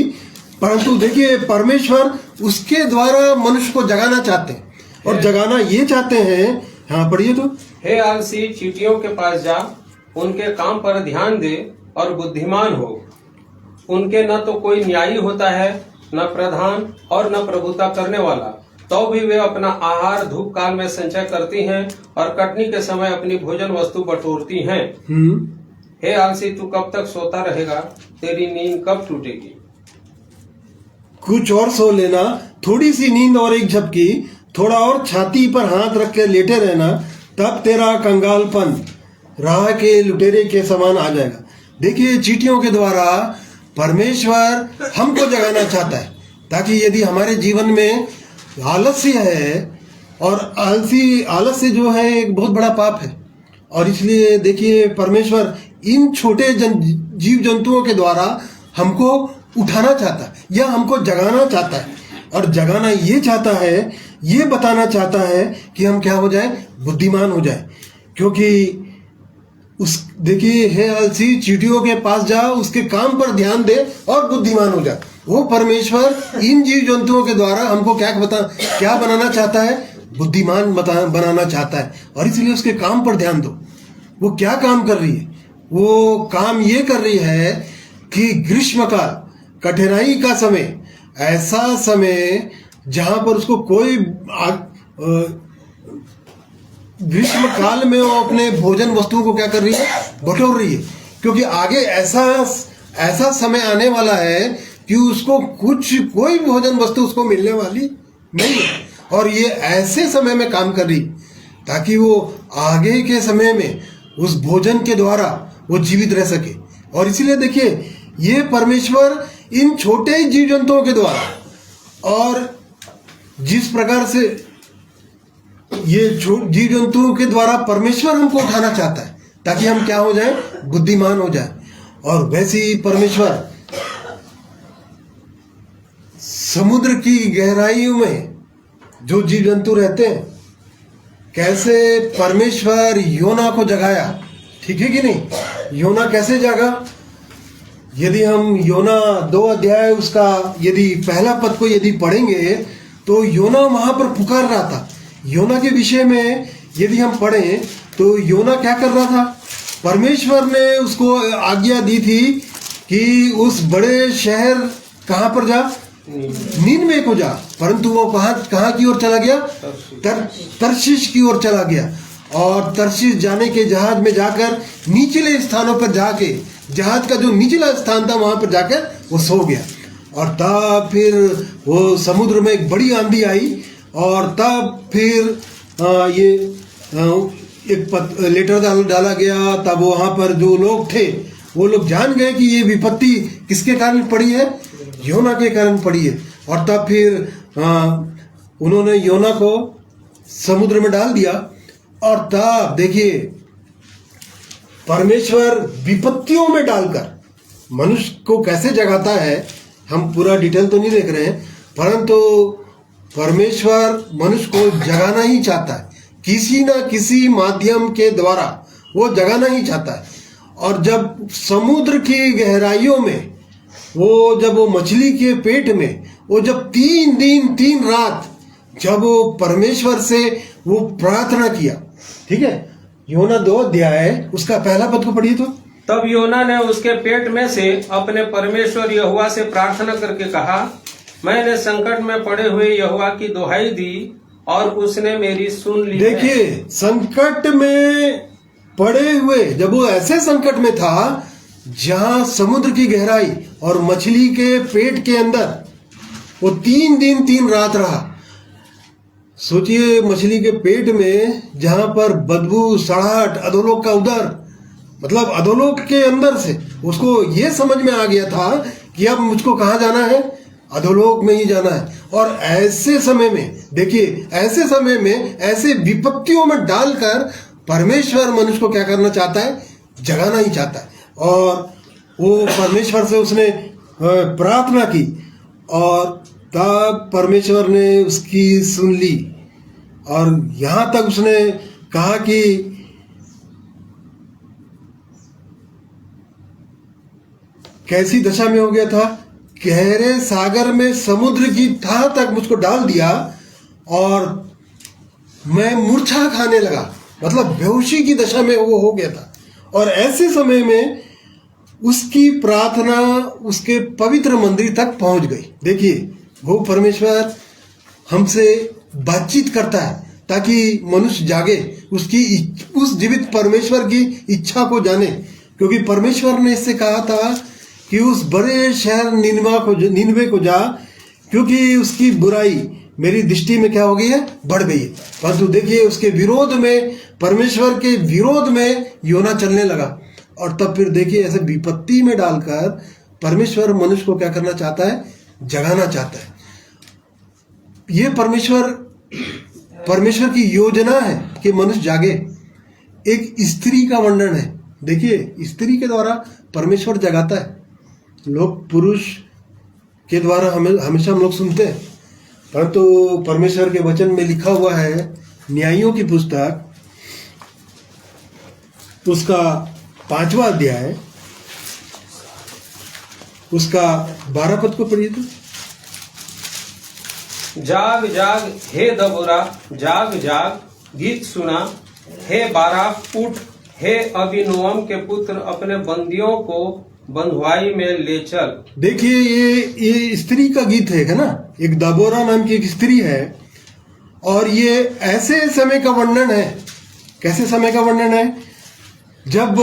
परंतु देखिए परमेश्वर उसके द्वारा मनुष्य को जगाना चाहते हैं और जगाना ये चाहते हैं। हाँ पढ़िए तो। हे आलसी, चींटियों के पास जा, उनके काम पर ध्यान दे और बुद्धिमान हो। उनके न तो कोई न्यायी होता है, न प्रधान और न प्रभुता करने वाला, तो भी वे अपना आहार धूप काल में संचय करती हैं और कटनी के समय अपनी भोजन वस्तु बटोरती हैं। हे आलसी, तू कब तक सोता रहेगा? तेरी नींद कब टूटेगी? कुछ और सो लेना, थोड़ी सी नींद और एक झपकी, थोड़ा और छाती पर हाथ रख के लेटे रहना, तब तेरा कंगालपन राह के लुटेरे के समान आ जाएगा। देखिए चींटियों के द्वारा परमेश्वर हमको जगाना चाहता है, ताकि यदि हमारे जीवन में आलस्य है, और आलस्य जो है एक बहुत बड़ा पाप है, और इसलिए देखिए परमेश्वर इन छोटे जीव जंतुओं के द्वारा हमको उठाना चाहता है या हमको जगाना चाहता है। और जगाना ये चाहता है, ये बताना चाहता है कि हम क्या हो जाए, बुद्धिमान हो जाए। क्योंकि उस देखिए, हे आलसी, चींटियों के पास जा, उसके काम पर ध्यान दे और बुद्धिमान हो जा। वो परमेश्वर इन जीव जंतुओं के द्वारा हमको क्या बनाना चाहता है, बुद्धिमान बनाना चाहता है। और इसलिए उसके काम पर ध्यान दो। वो क्या काम कर रही है? वो काम ये कर रही है कि ग्रीष्म काल, कठिनाई का समय, ऐसा समय जहां पर उसको कोई ग्रीष्म काल में वो अपने भोजन वस्तुओं को क्या कर रही है, बटोर रही है। क्योंकि आगे ऐसा समय आने वाला है कि उसको कोई भोजन वस्तु उसको मिलने वाली नहीं है। और ये ऐसे समय में काम कर रही ताकि वो आगे के समय में उस भोजन के द्वारा वो जीवित रह सके। और इसीलिए देखिए, ये परमेश्वर इन छोटे जीव जंतुओं के द्वारा, और जिस प्रकार से ये जीव जंतुओं के द्वारा परमेश्वर हमको उठाना चाहता है ताकि हम क्या हो जाए, बुद्धिमान हो जाए। और वैसे ही परमेश्वर समुद्र की गहराइयों में जो जीव जंतु रहते हैं, कैसे परमेश्वर योना को जगाया, ठीक है कि नहीं? योना कैसे जागा? यदि हम योना 2 अध्याय उसका यदि पहला पद को यदि पढ़ेंगे तो योना वहां पर पुकार रहा था। योना के विषय में यदि हम पढ़ें तो योना क्या कर रहा था? परमेश्वर ने उसको आज्ञा दी थी कि उस बड़े शहर कहां पर जा, नीनवे को जा। परंतु वो कहां की ओर चला गया? तर्शीश की ओर चला गया। और तर्शीश जाने के जहाज में जाकर निचले स्थानों पर जाके, जहाज का जो निचला स्थान था वहां पर जाकर वो सो गया। और तब फिर वो समुद्र में एक बड़ी आंधी आई। और तब फिर एक लेटर डाला गया। तब वहां पर जो लोग थे वो लोग जान गए कि ये विपत्ति किसके कारण पड़ी है, योना के कारण पड़ी है। और तब फिर उन्होंने योना को समुद्र में डाल दिया। और तब देखिए, परमेश्वर विपत्तियों में डालकर मनुष्य को कैसे जगाता है, हम पूरा डिटेल तो नहीं देख रहे हैं, परंतु परमेश्वर मनुष्य को जगाना ही चाहता है। किसी ना किसी माध्यम के द्वारा वो जगाना ही चाहता है। और जब समुद्र की गहराइयों में जब वो मछली के पेट में वो जब 3 दिन 3 रात जब वो परमेश्वर से वो प्रार्थना किया, ठीक है, योना 2 अध्याय उसका पहला पद को पढ़िए तो। तब योना ने उसके पेट में से अपने परमेश्वर यहोवा से प्रार्थना करके कहा, मैंने संकट में पड़े हुए यहोवा की दुहाई दी और उसने मेरी सुन ली। देखिए, संकट में पड़े हुए, जब वो ऐसे संकट में था जहां समुद्र की गहराई और मछली के पेट के अंदर वो 3 दिन 3 रात रहा। सोचिए, मछली के पेट में जहां पर बदबू, सड़ाहट, अधोलोक का उदर, मतलब अधोलोक के अंदर से उसको ये समझ में आ गया था कि अब मुझको कहाँ जाना है, अधोलोक में ही जाना है। और ऐसे समय में देखिए, ऐसे समय में ऐसे विपत्तियों में डालकर परमेश्वर मनुष्य को क्या करना चाहता है, जगाना ही चाहता है। और वो परमेश्वर से उसने प्रार्थना की और तब परमेश्वर ने उसकी सुन ली। और यहां तक उसने कहा कि कैसी दशा में हो गया था, गहरे सागर में समुद्र की तह तक मुझको डाल दिया और मैं मूर्छा खाने लगा, मतलब बेहोशी की दशा में वो हो गया था। और ऐसे समय में उसकी प्रार्थना उसके पवित्र मंदिर तक पहुंच गई। देखिए, वो परमेश्वर हमसे बातचीत करता है ताकि मनुष्य जागे, उस जीवित परमेश्वर की इच्छा को जाने। क्योंकि परमेश्वर ने इससे कहा था कि उस बड़े शहर नीनवे को जा, क्योंकि उसकी बुराई मेरी दृष्टि में क्या हो गई है, बढ़ गई है। परंतु देखिए, उसके विरोध में, परमेश्वर के विरोध में योना चलने लगा। और तब फिर देखिए, ऐसे विपत्ति में डालकर परमेश्वर मनुष्य को क्या करना चाहता है, जगाना चाहता है। ये परमेश्वर की योजना है कि मनुष्य जागे। एक स्त्री का वर्णन है। देखिए, स्त्री के द्वारा परमेश्वर जगाता है। लोग पुरुष के द्वारा हमेशा हम लोग सुनते हैं, परंतु परमेश्वर के वचन में लिखा हुआ है, न्यायों की पुस्तक उसका 5वां अध्याय उसका 12 पद को पढ़िए तो। जाग जाग हे दबोरा, जाग जाग गीत सुना, हे बाराक उठ, हे अबीनोअम के पुत्र अपने बंदियों को बंधुआई में ले चल। देखिए ये स्त्री का गीत है ना, एक दबोरा नाम की एक स्त्री है, और ये ऐसे समय का वर्णन है। कैसे समय का वर्णन है? जब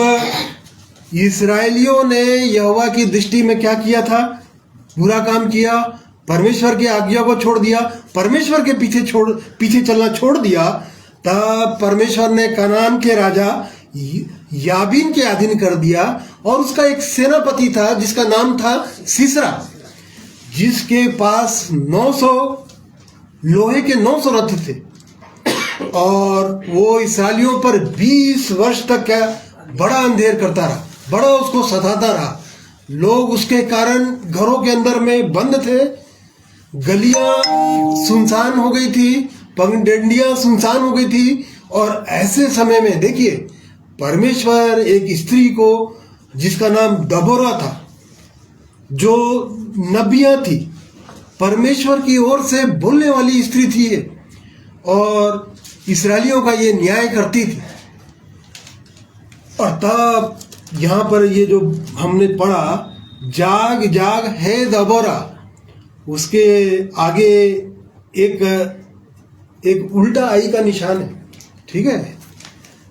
इस्राएलियों ने यहोवा की दृष्टि में क्या किया था? बुरा काम किया, परमेश्वर की आज्ञा को छोड़ दिया, परमेश्वर के पीछे चलना छोड़ दिया। तब परमेश्वर ने कनान के राजा याबीन के अधीन कर दिया, और उसका एक सेनापति था जिसका नाम था सीसरा, जिसके पास 900 लोहे के 900 रथ थे, और वो इस्राएलियों पर 20 वर्ष तक क्या बड़ा अंधेर करता रहा, बड़ा उसको सताता रहा। लोग उसके कारण घरों के अंदर में बंद थे, गलियां सुनसान हो गई थी, पगडंडियां सुनसान हो गई थी। और ऐसे समय में देखिए, परमेश्वर एक स्त्री को जिसका नाम दबोरा था, जो नबिया थी, परमेश्वर की ओर से बोलने वाली स्त्री थी ये, और इस्राएलियों का ये न्याय करती थी। और तब यहाँ पर ये जो हमने पढ़ा, जाग जाग है दबोरा, उसके आगे एक उल्टा आई का निशान है, ठीक है,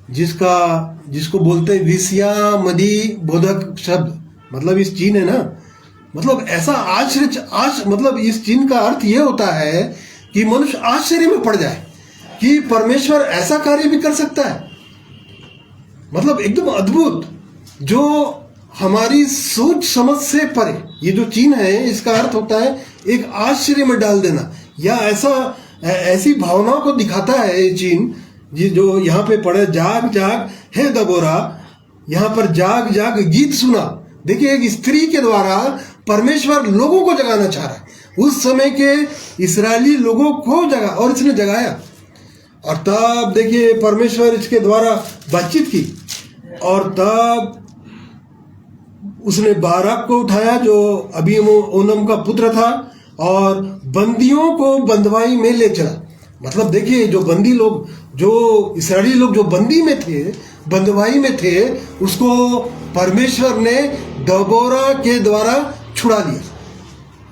जिसको बोलते हैं विषयामदी बोधक शब्द, मतलब इस चिन्ह है ना, मतलब ऐसा मतलब इस चिन्ह का अर्थ ये होता है कि मनुष्य आश्चर्य में पड़ जाए कि परमेश्वर ऐसा कार्य भी कर सकता है, मतलब एकदम अद्भुत, जो हमारी सोच समझ से परे। ये जो चिन्ह है, इसका अर्थ होता है एक आश्चर्य में डाल देना, या ऐसी भावनाओं को दिखाता है ये चिन्ह, जो यहाँ पे पढ़े, जाग जाग हे दबोरा, यहाँ पर जाग जाग गीत सुना। देखिए, एक स्त्री के द्वारा परमेश्वर लोगों को जगाना चाह रहा है, उस समय के इस्राएली लोगों को जगा, और इसने जगाया। और तब देखिए, परमेश्वर इसके द्वारा बातचीत की, और तब उसने बाराक को उठाया जो अबीनोअम का पुत्र था, और बंदियों को बंधुआई में ले चला। मतलब देखिए, जो बंदी लोग, जो इस्राएली लोग जो बंदी में थे, बंधुआई में थे, उसको परमेश्वर ने दबोरा के द्वारा छुड़ा लिया।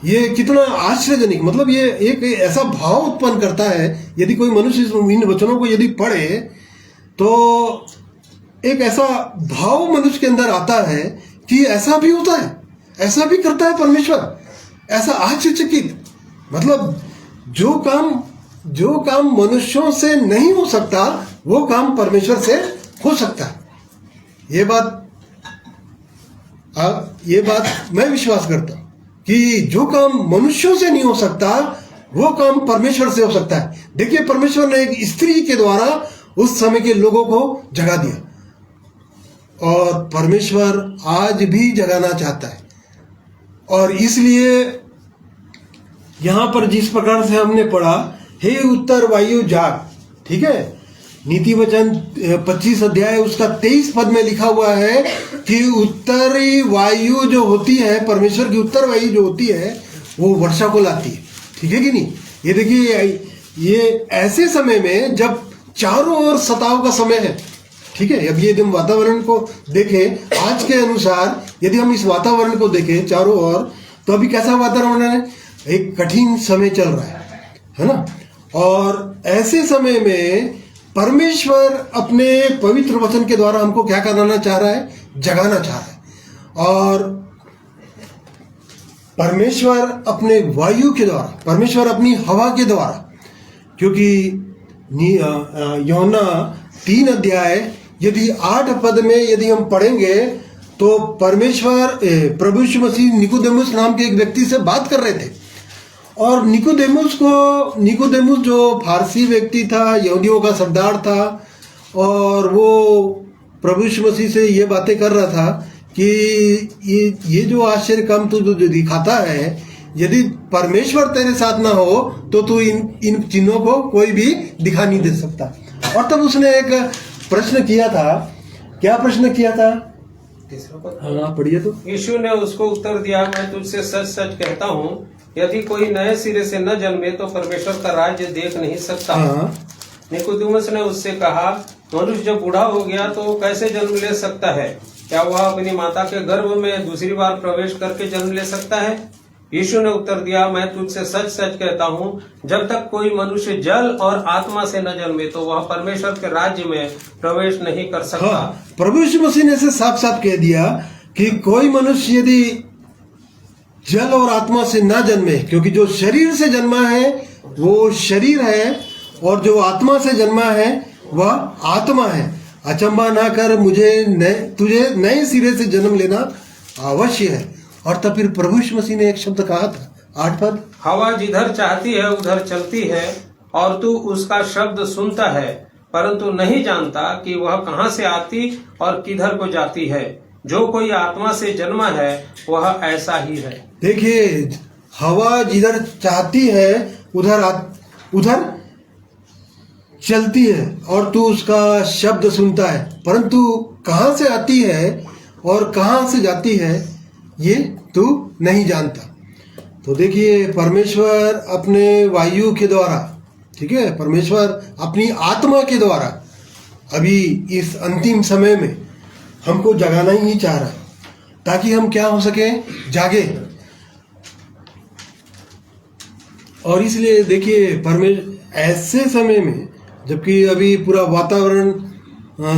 ये कितना आश्चर्यजनक, मतलब ये एक ऐसा भाव उत्पन्न करता है। यदि कोई मनुष्य इन वचनों को यदि पढ़े, तो एक ऐसा भाव मनुष्य के अंदर आता है कि ऐसा भी होता है, ऐसा भी करता है परमेश्वर, ऐसा आश्चर्यचकित। मतलब जो काम मनुष्यों से नहीं हो सकता, वो काम परमेश्वर से हो सकता है। ये बात मैं विश्वास करता हूं कि जो काम मनुष्यों से नहीं हो सकता, वो काम परमेश्वर से हो सकता है। देखिए, परमेश्वर ने एक स्त्री के द्वारा उस समय के लोगों को जगा दिया, और परमेश्वर आज भी जगाना चाहता है। और इसलिए यहां पर जिस प्रकार से हमने पढ़ा, हे उत्तर वायु जाग, ठीक है, नीति वचन 25 अध्याय उसका 23 पद में लिखा हुआ है कि उत्तरी वायु जो होती है, परमेश्वर की उत्तर वायु जो होती है, वो वर्षा को लाती है, ठीक है कि नहीं। ये देखिए, ये ऐसे समय में जब चारों ओर सताव का समय है, ठीक है। अब यदि हम वातावरण को देखें, आज के अनुसार यदि हम इस वातावरण को देखें चारों ओर, तो अभी कैसा वातावरण है? एक कठिन समय चल रहा है ना। और ऐसे समय में परमेश्वर अपने पवित्र वचन के द्वारा हमको क्या कराना चाह रहा है? जगाना चाह रहा है। और परमेश्वर अपने वायु के द्वारा, परमेश्वर अपनी हवा के द्वारा, क्योंकि यूहन्ना 3 अध्याय यदि 8 पद में यदि हम पढ़ेंगे, तो परमेश्वर प्रभु यीशु मसीह निकोदेमुस नाम के एक व्यक्ति से बात कर रहे थे, और निकोदेमुस जो फारसी व्यक्ति था, यहूदियों का सरदार था, और वो प्रभु यीशु मसीह से ये बातें कर रहा था कि ये जो आश्चर्य काम तू जो दिखाता है, यदि परमेश्वर तेरे साथ ना हो तो तू इन चिन्हों को कोई भी दिखा नहीं दे सकता। और तब उसने एक प्रश्न किया था। क्या प्रश्न किया था? हाँ, पढ़िए तो। यीशु ने उसको उत्तर दिया, मैं तुझसे सच सच कहता हूँ, यदि कोई नए सिरे से न जन्मे तो परमेश्वर का राज्य देख नहीं सकता। हाँ। निकोदेमुस ने उससे कहा, मनुष्य जब बूढ़ा हो गया तो वो कैसे जन्म ले सकता है? क्या वह अपनी माता के गर्भ में दूसरी बार प्रवेश करके जन्म ले सकता है? यीशु ने उत्तर दिया, मैं तुझसे सच सच कहता हूँ, जब तक कोई मनुष्य जल और आत्मा से न जन्मे तो वह परमेश्वर के राज्य में प्रवेश नहीं कर सकता। हाँ, प्रभु यीशु मसीह ने साफ साफ कह दिया कि कोई मनुष्य यदि जल और आत्मा से ना जन्मे, क्योंकि जो शरीर से जन्मा है वो शरीर है और जो आत्मा से जन्मा है वह आत्मा है। अचंबा ना कर, तुझे नए सिरे से जन्म लेना अवश्य है। और तब फिर प्रभु यीशु मसीह ने एक शब्द कहा था, 8 पद, हवा जिधर चाहती है उधर चलती है और तू उसका शब्द सुनता है, परंतु नहीं जानता कि वह कहाँ से आती और किधर को जाती है। जो कोई आत्मा से जन्मा है वह ऐसा ही है। देखिए, हवा जिधर चाहती है उधर चलती है और तू उसका शब्द सुनता है, परंतु कहाँ से आती है और कहाँ से जाती है ये तू नहीं जानता। तो देखिए, परमेश्वर अपने वायु के द्वारा, ठीक है, परमेश्वर अपनी आत्मा के द्वारा अभी इस अंतिम समय में हमको जगाना ही नहीं चाह रहा, ताकि हम क्या हो सके, जागे। और इसलिए देखिए, परमेश्वर ऐसे समय में, जबकि अभी पूरा वातावरण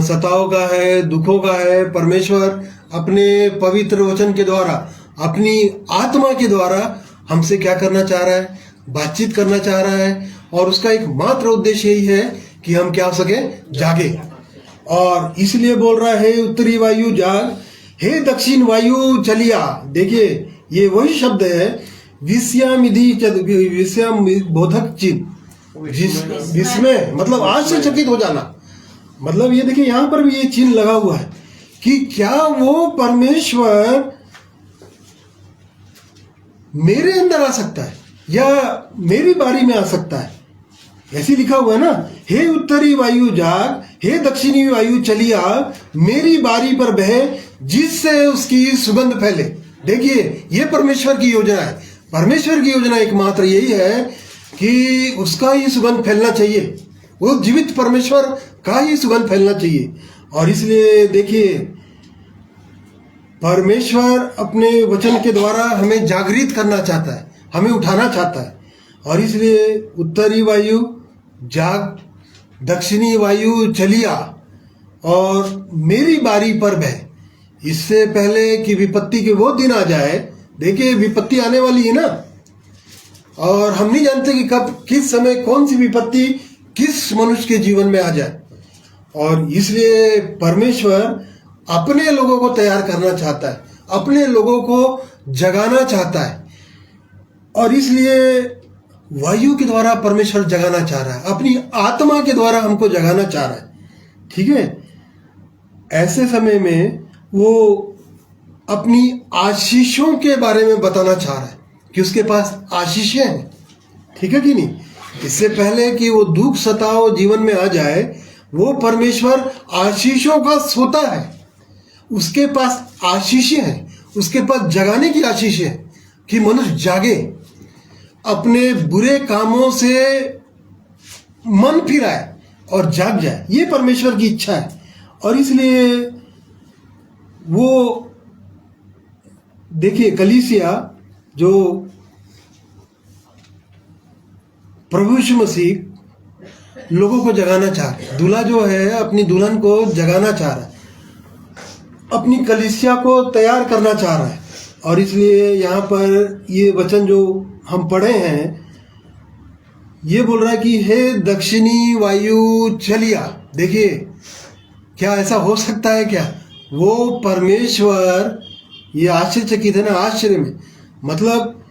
सताओं का है, दुखों का है, परमेश्वर अपने पवित्र वचन के द्वारा, अपनी आत्मा के द्वारा हमसे क्या करना चाह रहा है, बातचीत करना चाह रहा है। और उसका एक मात्र उद्देश्य यही है कि हम क्या हो सके, जागे। और इसलिए बोल रहा है, उत्तरी वायु जाग, हे दक्षिण वायु चलिया। देखिए, ये वही शब्द है, विस्याम बोधक चिन्ह, जिसमें मतलब आश्चर्यचकित हो जाना। मतलब ये देखिए, यहाँ पर भी ये चिन्ह लगा हुआ है कि क्या वो परमेश्वर मेरे अंदर आ सकता है या मेरी बारी में आ सकता है। ऐसे लिखा हुआ है ना, हे उत्तरी वायु जाग, हे दक्षिणी वायु चलिया, मेरी बारी पर बहे, जिससे उसकी सुगंध फैले। देखिए, ये परमेश्वर की योजना है। परमेश्वर की योजना एकमात्र यही है कि उसका ही सुगंध फैलना चाहिए, वो जीवित परमेश्वर का ही सुगंध फैलना चाहिए। और इसलिए देखिए, परमेश्वर अपने वचन के द्वारा हमें जागृत करना चाहता है, हमें उठाना चाहता है। और इसलिए उत्तरी वायु जाग, दक्षिणी वायु चलिया और मेरी बारी पर बह। इससे पहले कि विपत्ति के वो दिन आ जाए, देखिए विपत्ति आने वाली है ना, और हम नहीं जानते कि कब, किस समय, कौन सी विपत्ति किस मनुष्य के जीवन में आ जाए। और इसलिए परमेश्वर अपने लोगों को तैयार करना चाहता है, अपने लोगों को जगाना चाहता है। और इसलिए वायु के द्वारा परमेश्वर जगाना चाह रहा है, अपनी आत्मा के द्वारा हमको जगाना चाह रहा है, ठीक है। ऐसे समय में वो अपनी आशीषों के बारे में बताना चाह रहा है कि उसके पास आशीषें हैं, ठीक है कि नहीं। इससे पहले कि वो दुख सताओ जीवन में आ जाए, वो परमेश्वर आशीषों का सोता है, उसके पास आशीषें हैं, उसके पास जगाने की आशीषें हैं कि मनुष्य जागे, अपने बुरे कामों से मन फिराए और जाग जाए। ये परमेश्वर की इच्छा है। और इसलिए वो देखिए, कलीसिया जो प्रभु यीशु मसीह लोगों को जगाना चाह रहा है, दूल्हा जो है अपनी दुल्हन को जगाना चाह रहा है, अपनी कलीसिया को तैयार करना चाह रहा है। और इसलिए यहाँ पर ये वचन जो हम पढ़े हैं, ये बोल रहा है कि हे दक्षिणी वायु चलिया। देखिए, क्या ऐसा हो सकता है क्या? वो परमेश्वर, ये आश्चर्यचकित है ना, आश्चर्य में मतलब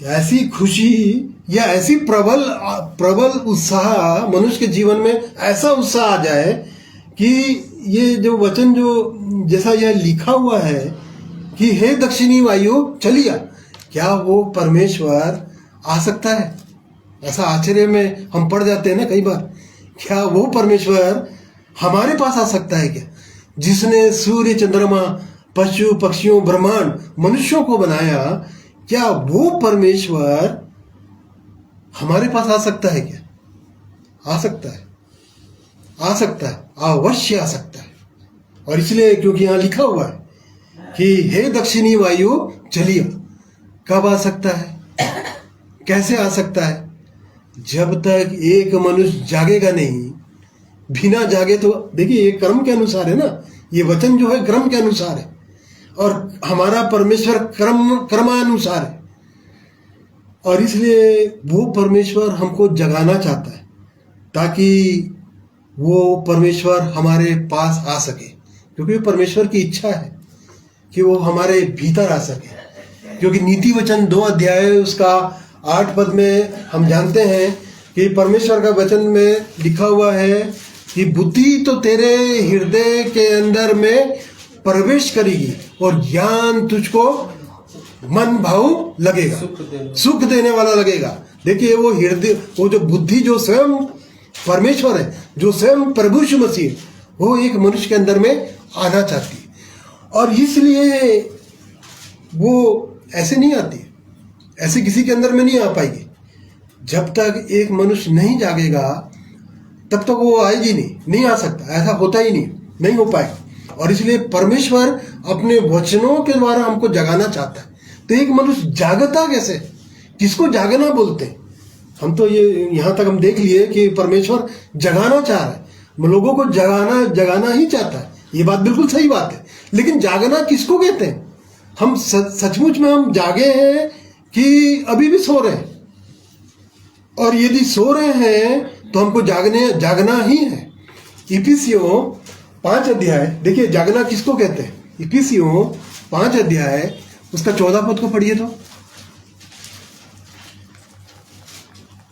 ऐसी खुशी या ऐसी प्रबल उत्साह मनुष्य के जीवन में, ऐसा उत्साह आ जाए कि ये जो वचन जो जैसा यह लिखा हुआ है कि हे दक्षिणी वायु चलिया, क्या वो परमेश्वर आ सकता है? ऐसा आश्चर्य में हम पड़ जाते हैं ना कई बार, क्या वो परमेश्वर हमारे पास आ सकता है क्या? जिसने सूर्य, चंद्रमा, पशु पक्षियों, ब्रह्मांड, मनुष्यों को बनाया, क्या वो परमेश्वर हमारे पास आ सकता है क्या? आ सकता है, आ सकता है, अवश्य आ सकता है। और इसलिए क्योंकि यहाँ लिखा हुआ है कि हे दक्षिणी वायु चलिए, कब आ सकता है, कैसे आ सकता है? जब तक एक मनुष्य जागेगा नहीं, बिना जागे तो देखिए ये कर्म के अनुसार है ना, ये वचन जो है कर्म के अनुसार है और हमारा परमेश्वर कर्मानुसार है। और इसलिए वो परमेश्वर हमको जगाना चाहता है ताकि वो परमेश्वर हमारे पास आ सके, क्योंकि परमेश्वर की इच्छा है कि वो हमारे भीतर आ सके। क्योंकि नीति वचन 2 अध्याय उसका 8 पद में हम जानते हैं कि परमेश्वर का वचन में लिखा हुआ है कि बुद्धि तो तेरे हृदय के अंदर में प्रवेश करेगी और ज्ञान तुझको मन भाव लगेगा, सुख देने वाला लगेगा। देखिए वो हृदय, वो जो बुद्धि जो स्वयं परमेश्वर है, जो स्वयं प्रभु यीशु मसीह, वो एक मनुष्य के अंदर में आना चाहती है। और इसलिए वो ऐसे नहीं आती, ऐसे किसी के अंदर में नहीं आ पाएगी। जब तक एक मनुष्य नहीं जागेगा तब तक वो आएगी नहीं आ सकता, ऐसा होता ही नहीं हो पाएगा। और इसलिए परमेश्वर अपने वचनों के द्वारा हमको जगाना चाहता है। तो एक मनुष्य जागता कैसे, किसको जागना बोलते हैं? हम तो ये यहाँ तक हम देख लिए कि परमेश्वर जगाना चाह रहा है, लोगों को जगाना ही चाहता है। ये बात बिल्कुल सही बात है, लेकिन जागना किसको कहते हैं? हम सचमुच में हम जागे हैं कि अभी भी सो रहे हैं? और यदि सो रहे हैं तो हमको जागना ही है। इफिसियों 5 अध्याय, देखिए जागना किसको कहते हैं? इफिसियों 5 अध्याय उसका 14 पद को पढ़िए तो।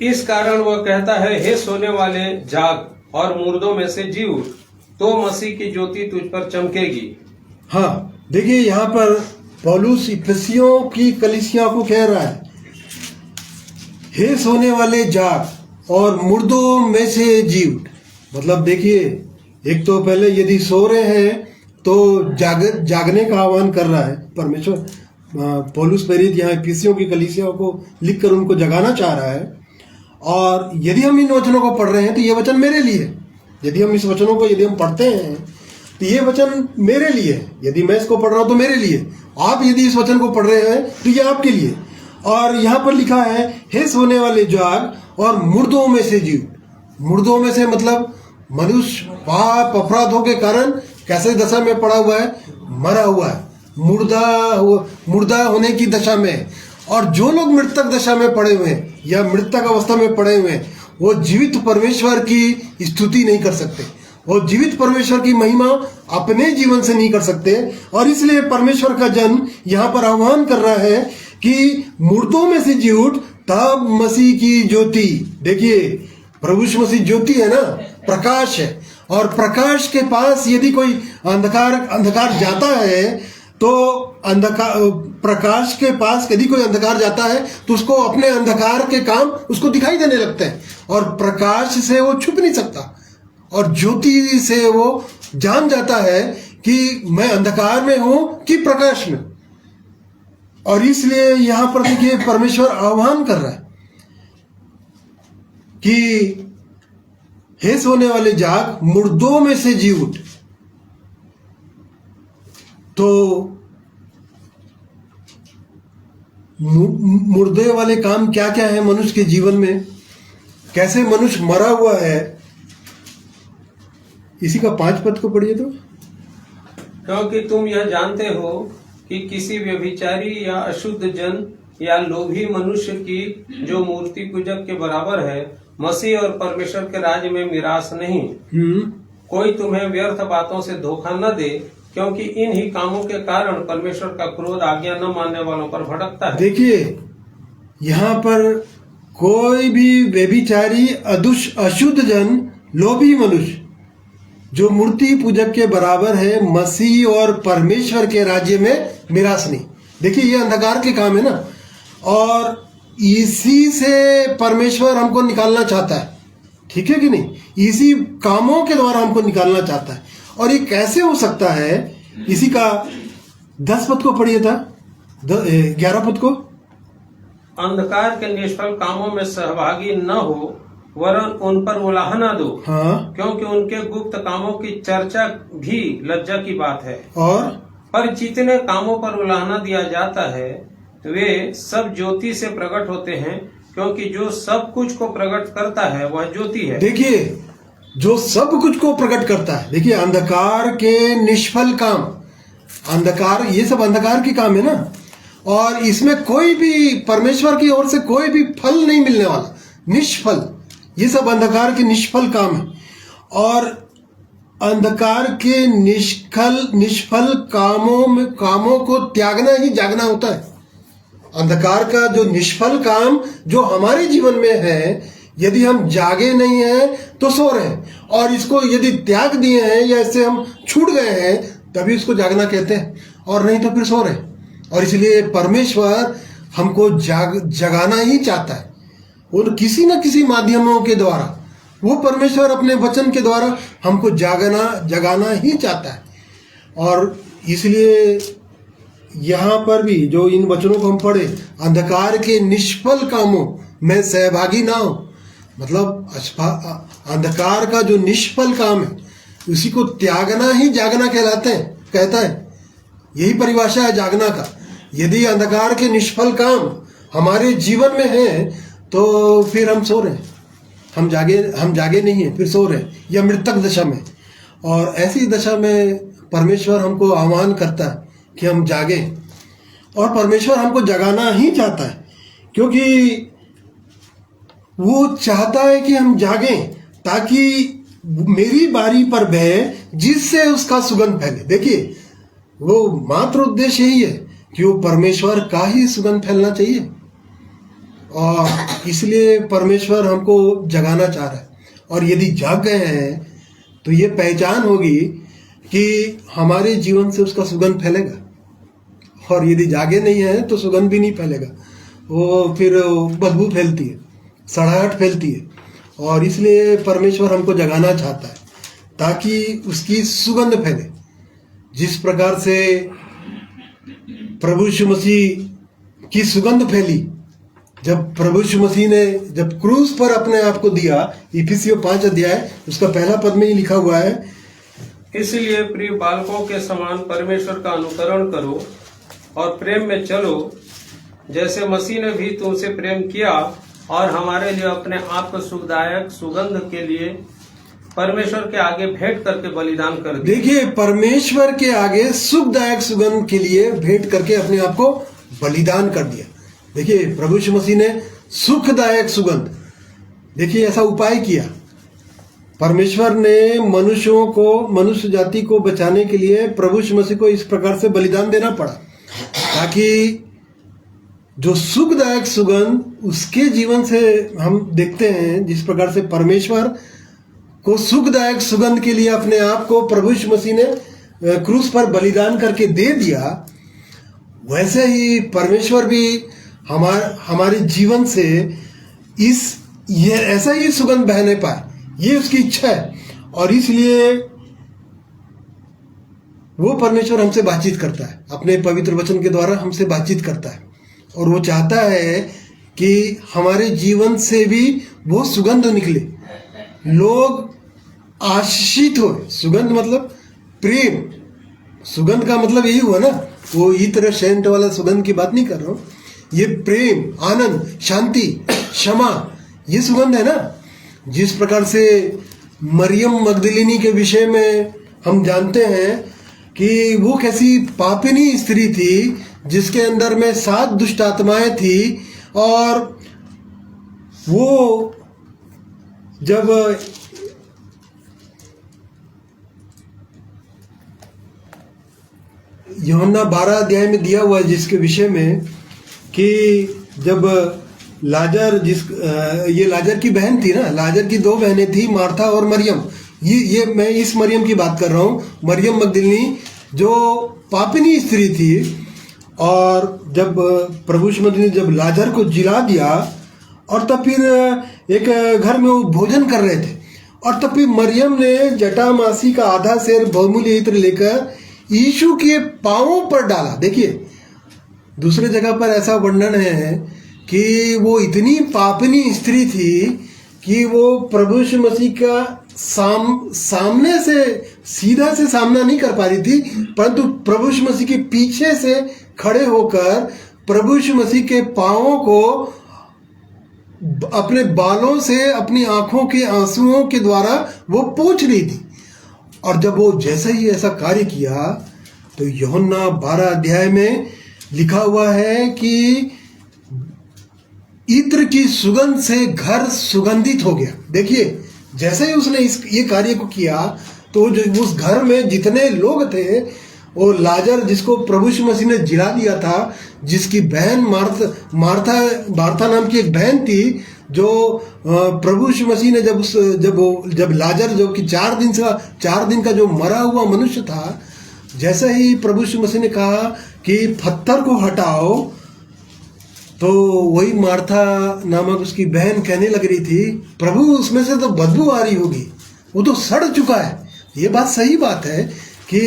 इस कारण वह कहता है, हे सोने वाले जाग और मुर्दों में से जी उठ, तो मसीह की ज्योति तुझ पर चमकेगी। हाँ, देखिए यहाँ पर पौलुस इफिसियों की कलीसिया को कह रहा है, हे सोने वाले जाग और मुर्दों में से जी उठ। मतलब देखिए, एक तो पहले यदि सो रहे हैं तो जागने का आह्वान कर रहा है परमेश्वर। पौलुस प्रेरित यहाँ इफिसियों की कलीसिया को लिखकर उनको जगाना चाह रहा है। और यदि हम इन वचनों को पढ़ रहे हैं तो ये वचन मेरे लिए, यदि हम इस वचनों को यदि हम पढ़ते हैं तो ये वचन मेरे लिए है। यदि मैं इसको पढ़ रहा हूं तो मेरे लिए, आप यदि इस वचन को पढ़ रहे हैं तो ये आपके लिए। और यहाँ पर लिखा है, हे सोने वाले जाग और मुर्दों में से जी उठ। मुर्दों में से मतलब मनुष्य पाप अपराधों के कारण कैसे दशा में पड़ा हुआ है? मरा हुआ है, मुर्दा होने की दशा में। और जो लोग मृतक दशा में पड़े हुए हैं या मृतक अवस्था में पड़े हुए हैं, वो जीवित परमेश्वर की स्तुति नहीं कर सकते, वो जीवित परमेश्वर की महिमा अपने जीवन से नहीं कर सकते। और इसलिए परमेश्वर का जन यहाँ पर आह्वान कर रहा है कि मुर्दों में से जी उठ, तब मसीह की ज्योति। देखिए प्रभु यीशु मसीह ज्योति है ना, प्रकाश है। और प्रकाश के पास यदि कोई अंधकार जाता है तो प्रकाश के पास यदि कोई अंधकार जाता है तो उसको अपने अंधकार के काम उसको दिखाई देने लगते हैं, और प्रकाश से वो छुप नहीं सकता। और ज्योति से वो जान जाता है कि मैं अंधकार में हूं कि प्रकाश में। और इसलिए यहां पर देखिए परमेश्वर आह्वान कर रहा है कि हे सोने वाले जाग, मुर्दों में से जी उठ। तो मुर्दे वाले काम क्या क्या है मनुष्य के जीवन में, कैसे मनुष्य मरा हुआ है, इसी का 5 पद को पढ़िए तो। क्योंकि तुम यह जानते हो कि किसी व्यभिचारी या अशुद्ध जन या लोभी मनुष्य की जो मूर्ति पूजक के बराबर है, मसीह और परमेश्वर के राज्य में मिरास नहीं। कोई तुम्हें व्यर्थ बातों से धोखा न दे, क्योंकि इन ही कामों के कारण परमेश्वर का क्रोध आज्ञा न मानने वालों पर भड़कता है। देखिए यहाँ पर कोई भी व्यभिचारी, अशुद्ध जन, लोभी मनुष्य, जो मूर्ति पूजक के बराबर है, मसीह और परमेश्वर के राज्य में मिरास नहीं। देखिए ये अंधकार के काम है ना, और इसी से परमेश्वर हमको निकालना चाहता है, ठीक है कि नहीं? इसी कामों के द्वारा हमको निकालना चाहता है। और ये कैसे हो सकता है? इसी का 10 पद को पढ़िए था, 11 पद को। अंधकार के निष्फल कामों में सहभागी न हो, वरन उन पर उलाहना दो। हाँ, क्योंकि उनके गुप्त कामों की चर्चा भी लज्जा की बात है। और पर जितने कामों पर उलाहना दिया जाता है वे सब ज्योति से प्रकट होते हैं, क्योंकि जो सब कुछ को प्रकट करता है वह ज्योति है। देखिए जो सब कुछ को प्रकट करता है। देखिए अंधकार के निष्फल काम, अंधकार, ये सब अंधकार के काम है ना, और इसमें कोई भी परमेश्वर की ओर से कोई भी फल नहीं मिलने वाला, निष्फल, ये सब अंधकार के निष्फल काम है। और अंधकार के निष्फल कामों को त्यागना ही जागना होता है। अंधकार का जो निष्फल काम जो हमारे जीवन में है, यदि हम जागे नहीं हैं तो सो रहे हैं, और इसको यदि त्याग दिए हैं या इससे हम छूट गए हैं तभी उसको जागना कहते हैं, और नहीं तो फिर सो रहे हैं। और इसलिए परमेश्वर हमको जगाना ही चाहता है, और किसी न किसी माध्यमों के द्वारा वो परमेश्वर अपने वचन के द्वारा हमको जगाना ही चाहता है। और इसलिए यहाँ पर भी जो इन वचनों को हम पढ़े, अंधकार के निष्फल कामों में सहभागी ना हो, मतलब अंधकार का जो निष्फल काम है उसी को त्यागना ही जागना कहता है। यही परिभाषा है जागना का। यदि अंधकार के निष्फल काम हमारे जीवन में है तो फिर हम सो रहे हैं, हम जागे नहीं हैं, फिर सो रहे हैं या मृतक दशा में। और ऐसी दशा में परमेश्वर हमको आह्वान करता है कि हम जागें, और परमेश्वर हमको जगाना ही चाहता है, क्योंकि वो चाहता है कि हम जागें ताकि मेरी बारी पर बहे, जिससे उसका सुगंध फैले। देखिए वो मात्र उद्देश्य यही है कि वो परमेश्वर का ही सुगंध फैलना चाहिए, और इसलिए परमेश्वर हमको जगाना चाह रहा है। और यदि जाग गए हैं तो ये पहचान होगी कि हमारे जीवन से उसका सुगंध फैलेगा, और यदि जागे नहीं है तो सुगंध भी नहीं फैलेगा, वो फिर बदबू फैलती है, सड़ाहट फैलती है। और इसलिए परमेश्वर हमको जगाना चाहता है ताकि उसकी सुगंध फैले। जिस प्रकार से प्रभु यीशु मसीह की सुगंध फैली जब प्रभु यीशु मसीह ने जब क्रूस पर अपने आप को दिया, इफिसियों 5 अध्याय उसका पहला पद में ही लिखा हुआ है, इसलिए प्रिय बालकों के समान परमेश्वर का अनुकरण करो और प्रेम में चलो, जैसे मसीह ने भी तुमसे प्रेम किया और हमारे लिए अपने आप को सुखदायक सुगंध के लिए परमेश्वर के आगे भेंट करके बलिदान कर दिया। देखिए परमेश्वर के आगे सुखदायक सुगंध के लिए भेंट करके अपने आप को बलिदान कर दिया। देखिए प्रभु यीशु मसीह ने सुखदायक सुगंध, देखिए ऐसा उपाय किया। परमेश्वर ने मनुष्य जाति को बचाने के लिए प्रभु यीशु मसीह को इस प्रकार से बलिदान देना पड़ा, ताकि जो सुखदायक सुगंध उसके जीवन से हम देखते हैं, जिस प्रकार से परमेश्वर को सुखदायक सुगंध के लिए अपने आप को प्रभु यीशु मसीह ने क्रूस पर बलिदान करके दे दिया, वैसे ही परमेश्वर भी हमारे जीवन से ये ऐसा ही सुगंध बहने पाए, ये उसकी इच्छा है। और इसलिए वो परमेश्वर हमसे बातचीत करता है, अपने पवित्र वचन के द्वारा हमसे बातचीत करता है, और वो चाहता है कि हमारे जीवन से भी वो सुगंध निकले, लोग आशीषित हो। सुगंध मतलब प्रेम, सुगंध का मतलब यही हुआ ना, वो इत्र सेंट वाला सुगंध की बात नहीं कर रहा हूँ, ये प्रेम, आनंद, शांति, क्षमा, ये सुगंध है ना। जिस प्रकार से मरियम मगदलिनी के विषय में हम जानते हैं कि वो कैसी पापिनी स्त्री थी, जिसके अंदर में 7 दुष्ट आत्माएं थी, और वो जब यूहन्ना 12 अध्याय में दिया हुआ है जिसके विषय में कि जब लाजर ये लाजर की बहन थी ना, लाजर की 2 बहनें थी, मार्था और मरियम। ये मैं इस मरियम की बात कर रहा हूँ, मरियम मगदलिनी जो पापिनी स्त्री थी, और जब प्रभु यीशु मसीह ने जब लाजर को जिला दिया और तब फिर एक घर में वो भोजन कर रहे थे, और तब फिर मरियम ने जटामासी का आधा सेर बहुमूल्य इत्र लेकर यीशु के पांवों पर डाला। देखिए दूसरे जगह पर ऐसा वर्णन है कि वो इतनी पापिनी स्त्री थी कि वो प्रभु यीशु मसीह का सामने से सीधा से सामना नहीं कर पा रही थी, परंतु प्रभु यीशु मसीह के पीछे से खड़े होकर प्रभु यीशु मसीह के पांवों को अपने बालों से, अपनी आंखों के आंसुओं के द्वारा वो पोंछ रही थी। और जब वो जैसे ही ऐसा कार्य किया तो यूहन्ना 12 अध्याय में लिखा हुआ है कि इत्र की सुगंध से घर सुगंधित हो गया। देखिए जैसे ही उसने ये कार्य को किया तो उस घर में जितने लोग थे, वो लाजर जिसको प्रभु यीशु मसीह ने जिला दिया था, जिसकी बहन मार्था नाम की एक बहन थी, जो प्रभु यीशु मसीह ने जब लाजर जो कि 4 दिन का जो मरा हुआ मनुष्य था, जैसे ही प्रभु यीशु मसीह ने कहा कि पत्थर को हटाओ, तो वही मार्था नामक उसकी बहन कहने लग रही थी, प्रभु उसमें से तो बदबू आ रही होगी, वो तो सड़ चुका है। ये बात सही बात है कि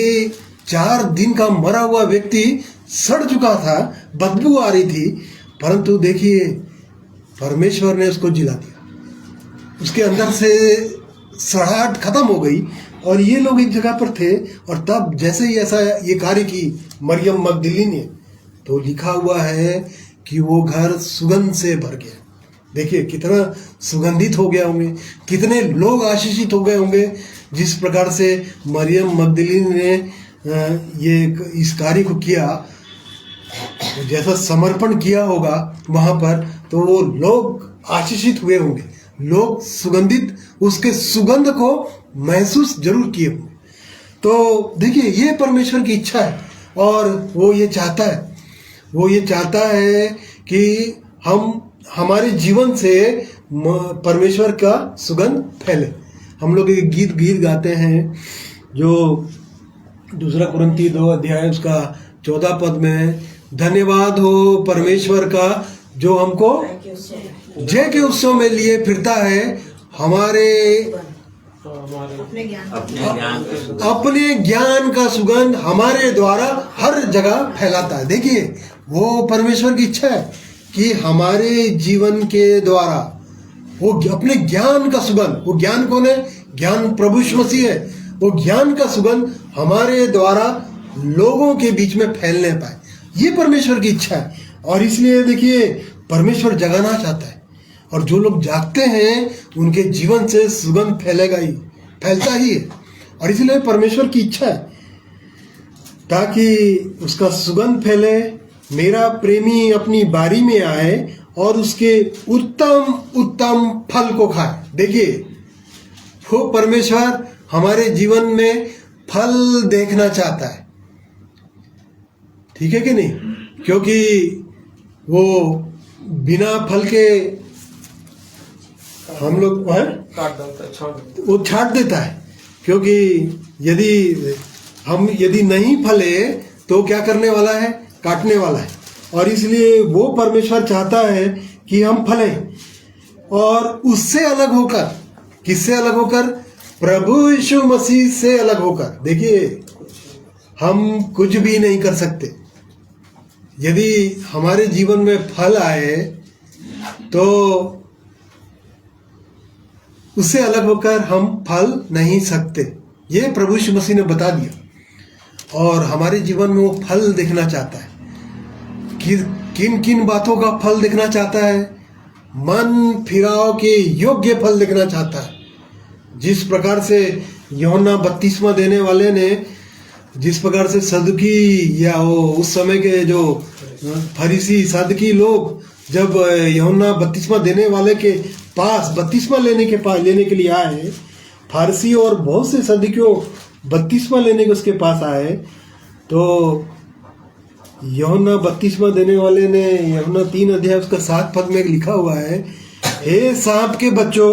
4 दिन का मरा हुआ व्यक्ति सड़ चुका था, बदबू आ रही थी, परंतु देखिए परमेश्वर ने उसको जिला दिया, उसके अंदर से सड़ाहट खत्म हो गई। और ये लोग एक जगह पर थे, और तब जैसे ही ऐसा ये कार्य की मरियम मगदलिनी ने, तो लिखा हुआ है कि वो घर सुगंध से भर गया। देखिए कितना सुगंधित हो गया होंगे, कितने लोग आशीषित हो गए होंगे जिस प्रकार से मरियम मगदलिनी ने ये इस कार्य को किया, जैसा समर्पण किया होगा वहां पर, तो वो लोग आशीषित हुए होंगे, लोग सुगंधित उसके सुगंध को महसूस जरूर किए होंगे। तो देखिए ये परमेश्वर की इच्छा है, और वो ये चाहता है कि हमारे जीवन से परमेश्वर का सुगंध फैले। हम लोग एक गीत गाते हैं जो 2 कुरिन्ती 2 अध्याय उसका 14 पद में, धन्यवाद हो परमेश्वर का जो हमको जय के उत्सव में लिए फिरता है, अपने ज्ञान का सुगंध हमारे द्वारा हर जगह फैलाता है। देखिए वो परमेश्वर की इच्छा है कि हमारे जीवन के द्वारा वो अपने ज्ञान का सुगंध, वो ज्ञान कौन है? ज्ञान प्रभु यीशु मसीह है। वो ज्ञान का सुगंध हमारे द्वारा लोगों के बीच में फैलने पाए, ये परमेश्वर की इच्छा है। और इसलिए देखिए परमेश्वर जगाना चाहता है, और जो लोग जागते हैं उनके जीवन से सुगंध फैलता ही है। और इसलिए परमेश्वर की इच्छा है ताकि उसका सुगंध फैले, मेरा प्रेमी अपनी बारी में आए और उसके उत्तम उत्तम फल को खाए। देखिए वो परमेश्वर हमारे जीवन में फल देखना चाहता है, ठीक है कि नहीं? क्योंकि वो बिना फल के हम लोग वो छाट देता है, क्योंकि यदि नहीं फले तो क्या करने वाला है? काटने वाला है। और इसलिए वो परमेश्वर चाहता है कि हम फलें, और उससे अलग होकर, किससे अलग होकर? प्रभु यीशु मसीह से अलग होकर। देखिए हम कुछ भी नहीं कर सकते। यदि हमारे जीवन में फल आए तो उससे अलग होकर हम फल नहीं सकते, ये प्रभु यीशु मसीह ने बता दिया। और हमारे जीवन में वो फल देखना चाहता है। किन किन बातों का फल देखना चाहता है? मन फिराव के योग्य फल देखना चाहता है। जिस प्रकार से यूहन्ना बपतिस्मा देने वाले ने, जिस प्रकार से सदुकी या वो उस समय के जो फरीसी सदुकी लोग जब यूहन्ना बपतिस्मा देने वाले के पास बपतिस्मा लेने के लिए आए, फारसी और बहुत से सदुकियों बपतिस्मा लेने के उसके पास आए, तो यूहन्ना बपतिस्मा देने वाले ने यूहन्ना 3 अध्याय उसका 7 पद में लिखा हुआ है, हे सांप के बच्चों,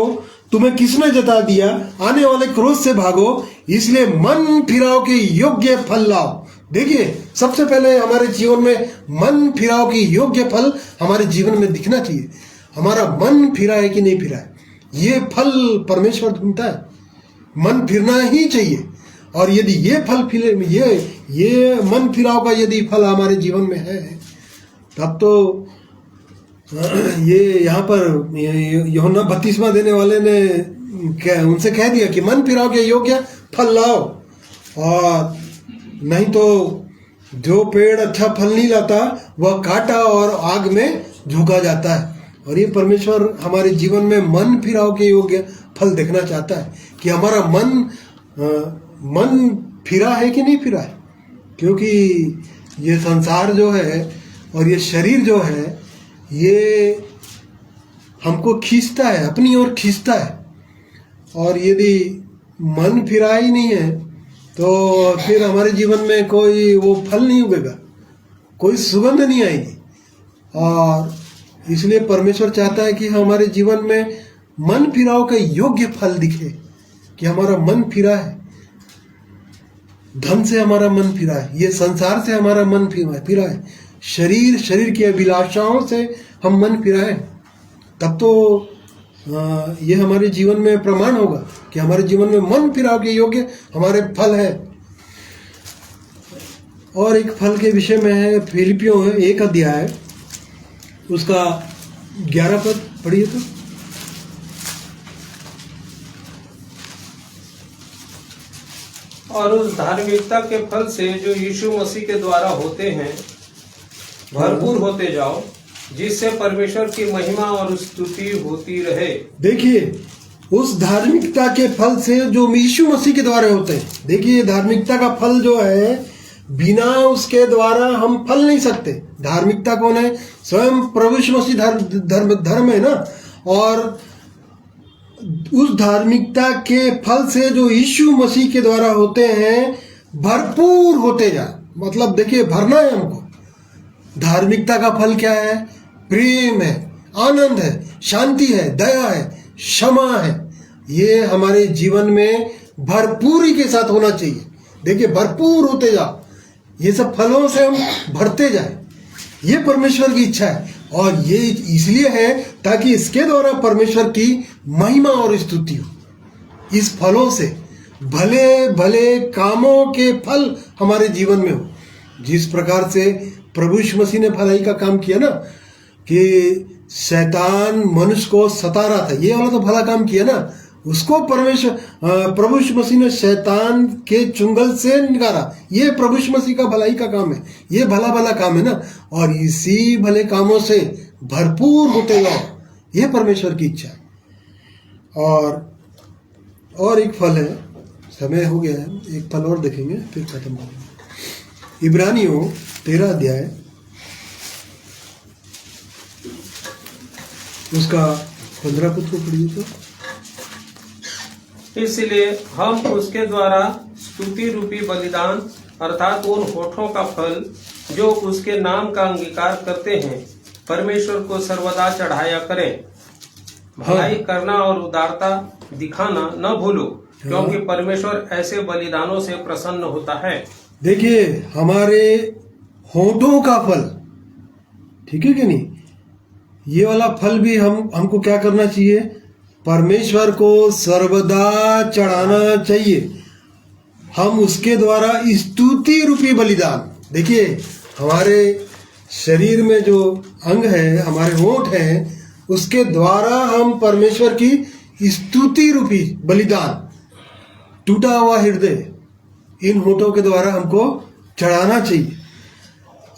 तुम्हें किसने जता दिया, आने वाले क्रोध से भागो, इसलिए मन फिराव के योग्य फल लाओ। देखिए, सबसे पहले हमारे जीवन में मन फिराव की योग्य फल हमारे जीवन में दिखना चाहिए। हमारा मन फिरा है कि नहीं फिरा है, ये फल परमेश्वर ढूंढता है। मन फिरना ही चाहिए, और यदि ये फल ये मन फिराव का यदि फल हमारे जीवन में है, तब तो ये यहाँ पर यूहन्ना बपतिस्मा देने वाले ने उनसे कह दिया कि मन फिराव के योग्य फल लाओ, और नहीं तो जो पेड़ अच्छा फल नहीं लाता वह काटा और आग में झोंका जाता है। और ये परमेश्वर हमारे जीवन में मन फिराव के योग्य फल देखना चाहता है कि हमारा मन फिरा है कि नहीं फिरा है। क्योंकि ये संसार जो है और ये शरीर जो है, ये हमको खींचता है, अपनी ओर खींचता है। और यदि मन फिरा ही नहीं है तो फिर हमारे जीवन में कोई वो फल नहीं उगेगा, कोई सुगंध नहीं आएगी। और इसलिए परमेश्वर चाहता है कि हमारे जीवन में मन फिराव का योग्य फल दिखे, कि हमारा मन फिरा है, धन से हमारा मन फिरा है, ये संसार से हमारा मन फिरा है, शरीर की अभिलाषाओं से हम मन फिरा है। तब तो ये हमारे जीवन में प्रमाण होगा कि हमारे जीवन में मन फिराव के योग्य हमारे फल है। और एक फल के विषय में है फिलिपियों 1 अध्याय, उसका 11 पद पढ़िए तो। और उस धार्मिकता के फल से जो यीशु मसीह के द्वारा होते हैं भरपूर होते जाओ, जिससे परमेश्वर की महिमा और स्तुति होती रहे। देखिए, उस धार्मिकता के फल से जो यीशु मसीह के द्वारा होते हैं। देखिए, धार्मिकता का फल जो है, बिना उसके द्वारा हम फल नहीं सकते। धार्मिकता कौन है? स्वयं प्रभु यीशु मसीह धर्म है ना। और उस धार्मिकता के फल से जो यीशु मसीह के द्वारा होते हैं, भरपूर होते जा, मतलब देखिए, भरना है हमको। धार्मिकता का फल क्या है? प्रेम है, आनंद है, शांति है, दया है, क्षमा है। ये हमारे जीवन में भरपूरी के साथ होना चाहिए। देखिए, भरपूर होते जाओ, ये सब फलों से हम भरते जाए, ये परमेश्वर की इच्छा है। और ये इसलिए है ताकि इसके द्वारा परमेश्वर की महिमा और स्तुति हो। इस फलों से भले भले कामों के फल हमारे जीवन में हो। जिस प्रकार से प्रभु यीशु मसीह ने भलाई का काम किया ना, कि शैतान मनुष्य को सता रहा था, ये वाला तो भला काम किया ना। उसको प्रभु यीशु मसीह ने शैतान के चुंगल से निकाला। ये प्रभु यीशु मसीह का भलाई का काम है, ये भला काम है ना। और इसी भले कामों से भरपूर होते जाओ, ये परमेश्वर की इच्छा है। और एक फल है, समय हो गया है, एक फल और देखेंगे फिर खत्म करेंगे। इब्रानियों 13 अध्याय, उसका 15 पद को पढ़िए तो। इसलिए हम उसके द्वारा स्तुति रूपी बलिदान अर्थात उन होठों का फल जो उसके नाम का अंगीकार करते हैं, परमेश्वर को सर्वदा चढ़ाया करें। भलाई करना और उदारता दिखाना न भूलो, क्योंकि परमेश्वर ऐसे बलिदानों से प्रसन्न होता है। देखिए, हमारे होठों का फल, ठीक है कि नहीं, ये वाला फल भी हमको क्या करना चाहिए? परमेश्वर को सर्वदा चढ़ाना चाहिए। हम उसके द्वारा स्तुति रूपी बलिदान, देखिए, हमारे शरीर में जो अंग है, हमारे होंठ हैं, उसके द्वारा हम परमेश्वर की स्तुति रूपी बलिदान, टूटा हुआ हृदय, इन होठों के द्वारा हमको चढ़ाना चाहिए।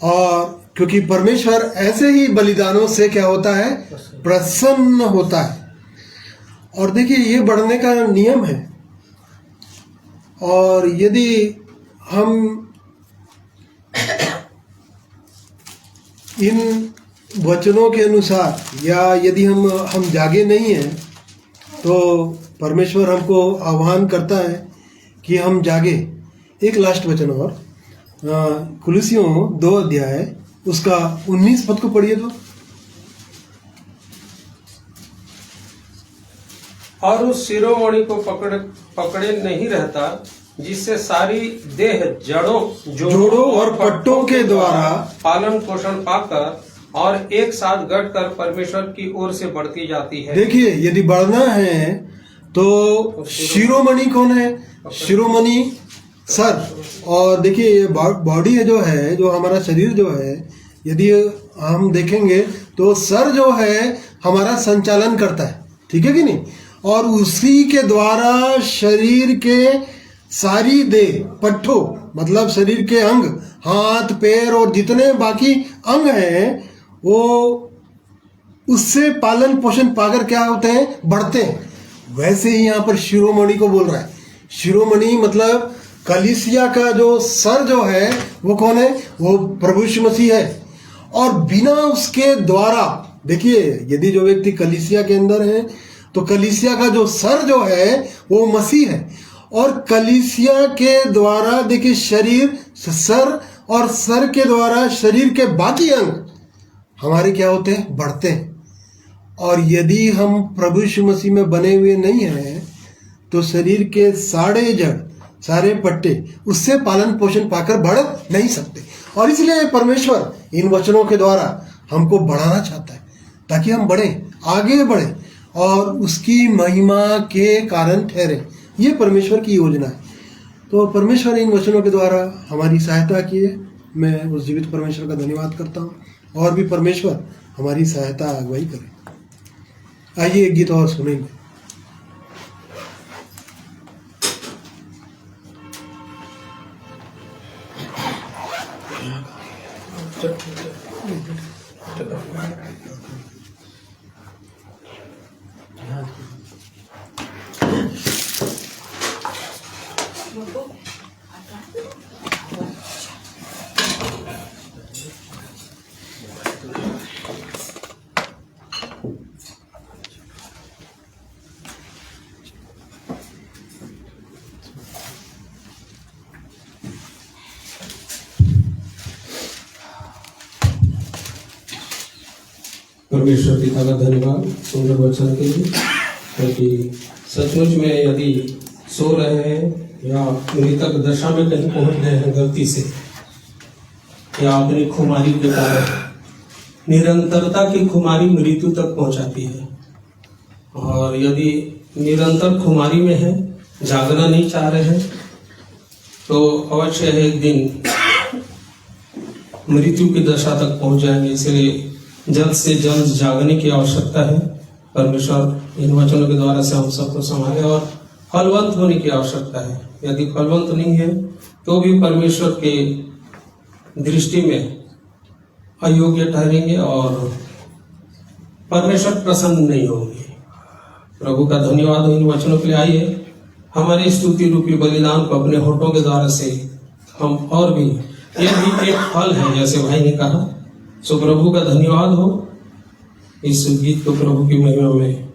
और क्योंकि परमेश्वर ऐसे ही बलिदानों से क्या होता है? प्रसन्न होता है। और देखिए, ये बढ़ने का नियम है। और यदि हम इन वचनों के अनुसार, या यदि हम जागे नहीं हैं, तो परमेश्वर हमको आह्वान करता है कि हम जागे। एक लास्ट वचन और, कुलुसियों 2 अध्याय, उसका 19 पद को पढ़िए तो। और उस शिरोमणि को पकड़े नहीं रहता, जिससे सारी देह जड़ों जोड़ों और पट्टों के द्वारा पालन पोषण पाकर और एक साथ गढ़कर परमेश्वर की ओर से बढ़ती जाती है। देखिए, यदि बढ़ना है तो शिरोमणि कौन है? शिरोमणि सर। और देखिए, ये बॉडी है जो हमारा शरीर जो है, यदि हम देखेंगे तो सर जो है हमारा संचालन करता है, ठीक है कि नहीं? और उसी के द्वारा शरीर के सारी देह, पट्टों मतलब शरीर के अंग, हाथ पैर और जितने बाकी अंग हैं, वो उससे पालन पोषण पाकर क्या होते हैं? बढ़ते हैं। वैसे ही यहाँ पर शिरोमणि को बोल रहा है। शिरोमणि मतलब कलीसिया का जो सर जो है वो कौन है? वो प्रभु यीशु मसीह है। और बिना उसके द्वारा, देखिए, यदि जो व्यक्ति कलीसिया के अंदर है तो कलीसिया का जो सर जो है वो मसीह है। और कलीसिया के द्वारा देखिए शरीर, सर, और सर के द्वारा शरीर के बाकी अंग हमारे क्या होते हैं? बढ़ते हैं। और यदि हम प्रभु यीशु मसीह में बने हुए नहीं हैं तो शरीर के सारे जड़, सारे पट्टे उससे पालन पोषण पाकर बढ़ नहीं सकते। और इसलिए परमेश्वर इन वचनों के द्वारा हमको बढ़ाना चाहता है, ताकि हम बढ़ें, आगे बढ़ें और उसकी महिमा के कारण ठहरे। ये परमेश्वर की योजना है। तो परमेश्वर इन वचनों के द्वारा हमारी सहायता की है। मैं उस जीवित परमेश्वर का धन्यवाद करता हूँ, और भी परमेश्वर हमारी सहायता अगुवाई करे। आइए एक गीत और सुनेंगे। परमेश्वर पिता का धन्यवाद सुंदर वचन के लिए, क्योंकि सचमुच में यदि सो रहे हैं या मृतक दशा में कहीं पहुंच गए हैं गलती से, या अपनी खुमारी के कारण, निरंतरता की खुमारी मृत्यु तक पहुंचाती है। और यदि निरंतर खुमारी में है, जागना नहीं चाह रहे हैं, तो अवश्य एक दिन मृत्यु की दशा तक पहुंच जाएंगे। इसलिए जल्द से जल्द जागने की आवश्यकता है। परमेश्वर इन वचनों के द्वारा से हम सबको संभाले, और फलवंत होने की आवश्यकता है। यदि फलवंत नहीं है तो भी परमेश्वर के दृष्टि में अयोग्य ठहरेंगे और परमेश्वर प्रसन्न नहीं होंगे। प्रभु का धन्यवाद हो इन वचनों के लिए। आइए हमारे स्तुति रूपी बलिदान को अपने होठों के द्वारा से हम और भी, ये भी एक फल है जैसे भाई ने कहा। सो प्रभु का धन्यवाद हो। इस गीत को प्रभु की महिमा में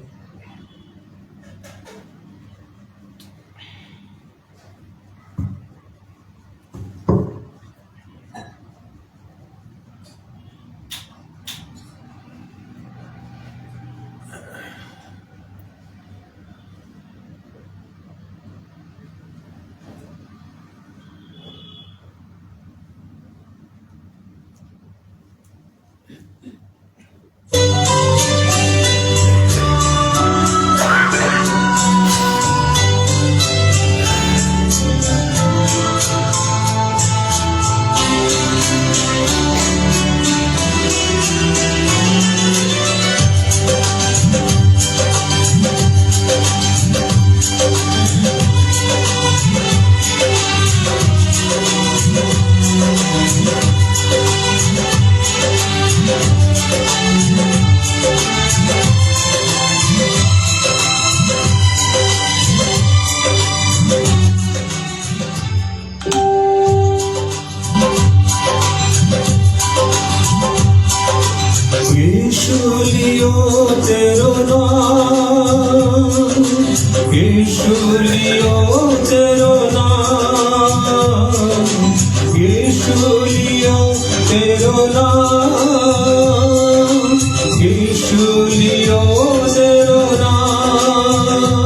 यीशु लियो तेरो नाम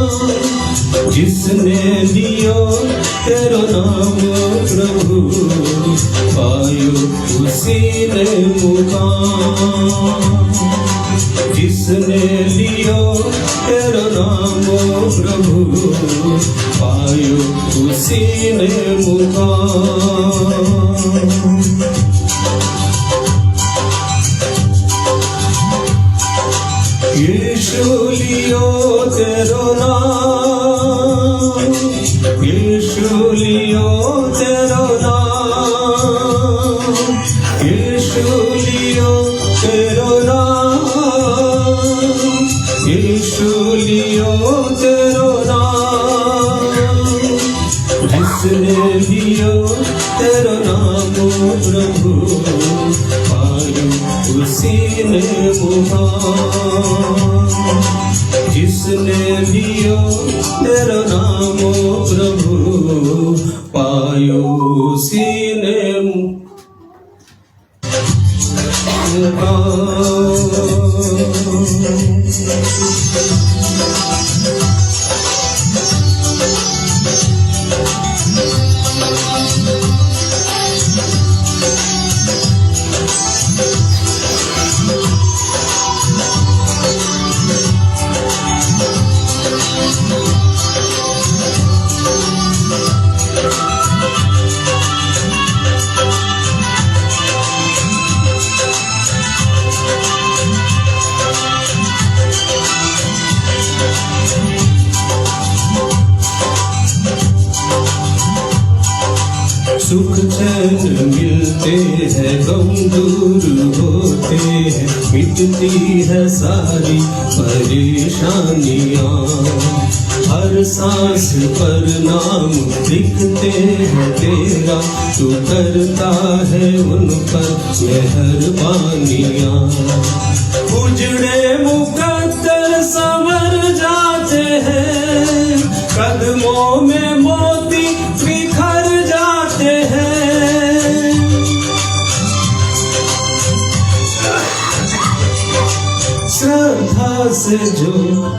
जिसने लियो तेरो नाम प्रभु, पायो उसी ने मुकाम। जिसने लियो तेरो नाम प्रभु, पायो उसी ने मुकाम। यीशु लियो तेरो नाम, यीशु लियो तेरो नाम, यीशु लियो तेरो नाम, यीशु लियो तेरो नाम। जिसने लियो तेरो नाम प्रभु, पायो उसी ने मुकाम। जिसने लियो तेरो नाम प्रभु, पायो उसी ने सुख चैन मिलते हैं, गम दूर होते हैं, मिटती है सारी परेशानियाँ। हर सांस पर नाम लिखते हैं तेरा, तू करता है उन पर मेहरबानियाँ। उजड़े मुकद्दर संवर जाते हैं, कदमों में मोती बिखर जाते हैं। श्रद्धा से जो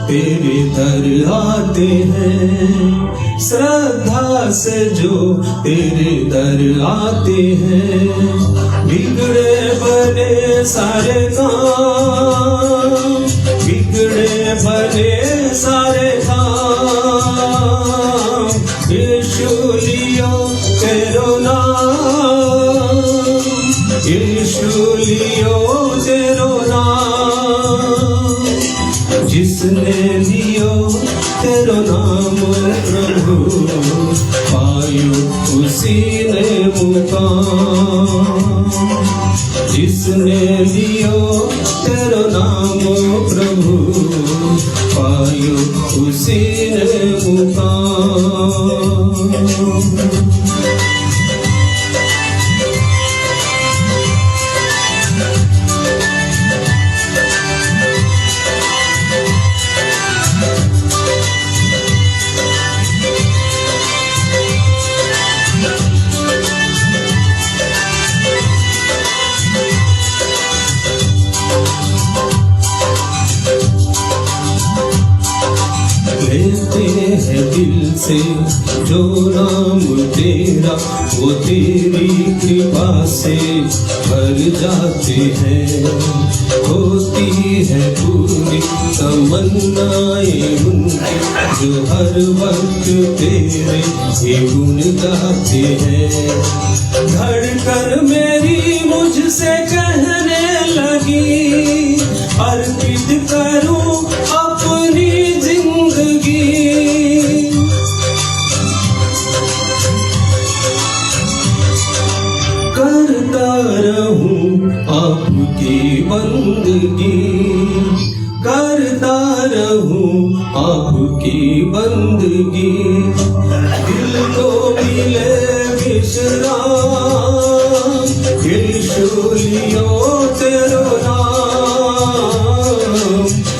तेरे दर आते हैं, श्रद्धा से जो तेरे दर आते हैं, बिगड़े बने सारे काम, बिगड़े बने सारे काम। यीशु लियो तेरो नाम, यीशु लियो तेरो नाम। जिसने लियो तेरो नाम प्रभु, पायो उसी ने मुकाम। जिसने लियो तेरो नाम प्रभु, पायो उसी ने मुकाम। लेते हैं दिल से जो नाम तेरा, वो तेरी कृपा से भर जाते हैं। होती है पूरी तमन्नाएं उनकी, जो हर वक्त तेरे ही गुण गाते हैं। धड़कन मेरी मुझसे कहने लगी, अर्पित करूं अपनी जिंदगी। करता रहूं आपकी बंदगी, करता रहूं आपकी बंदगी। दिल को मिले विश्राम, यीशु लियो तेरो नाम,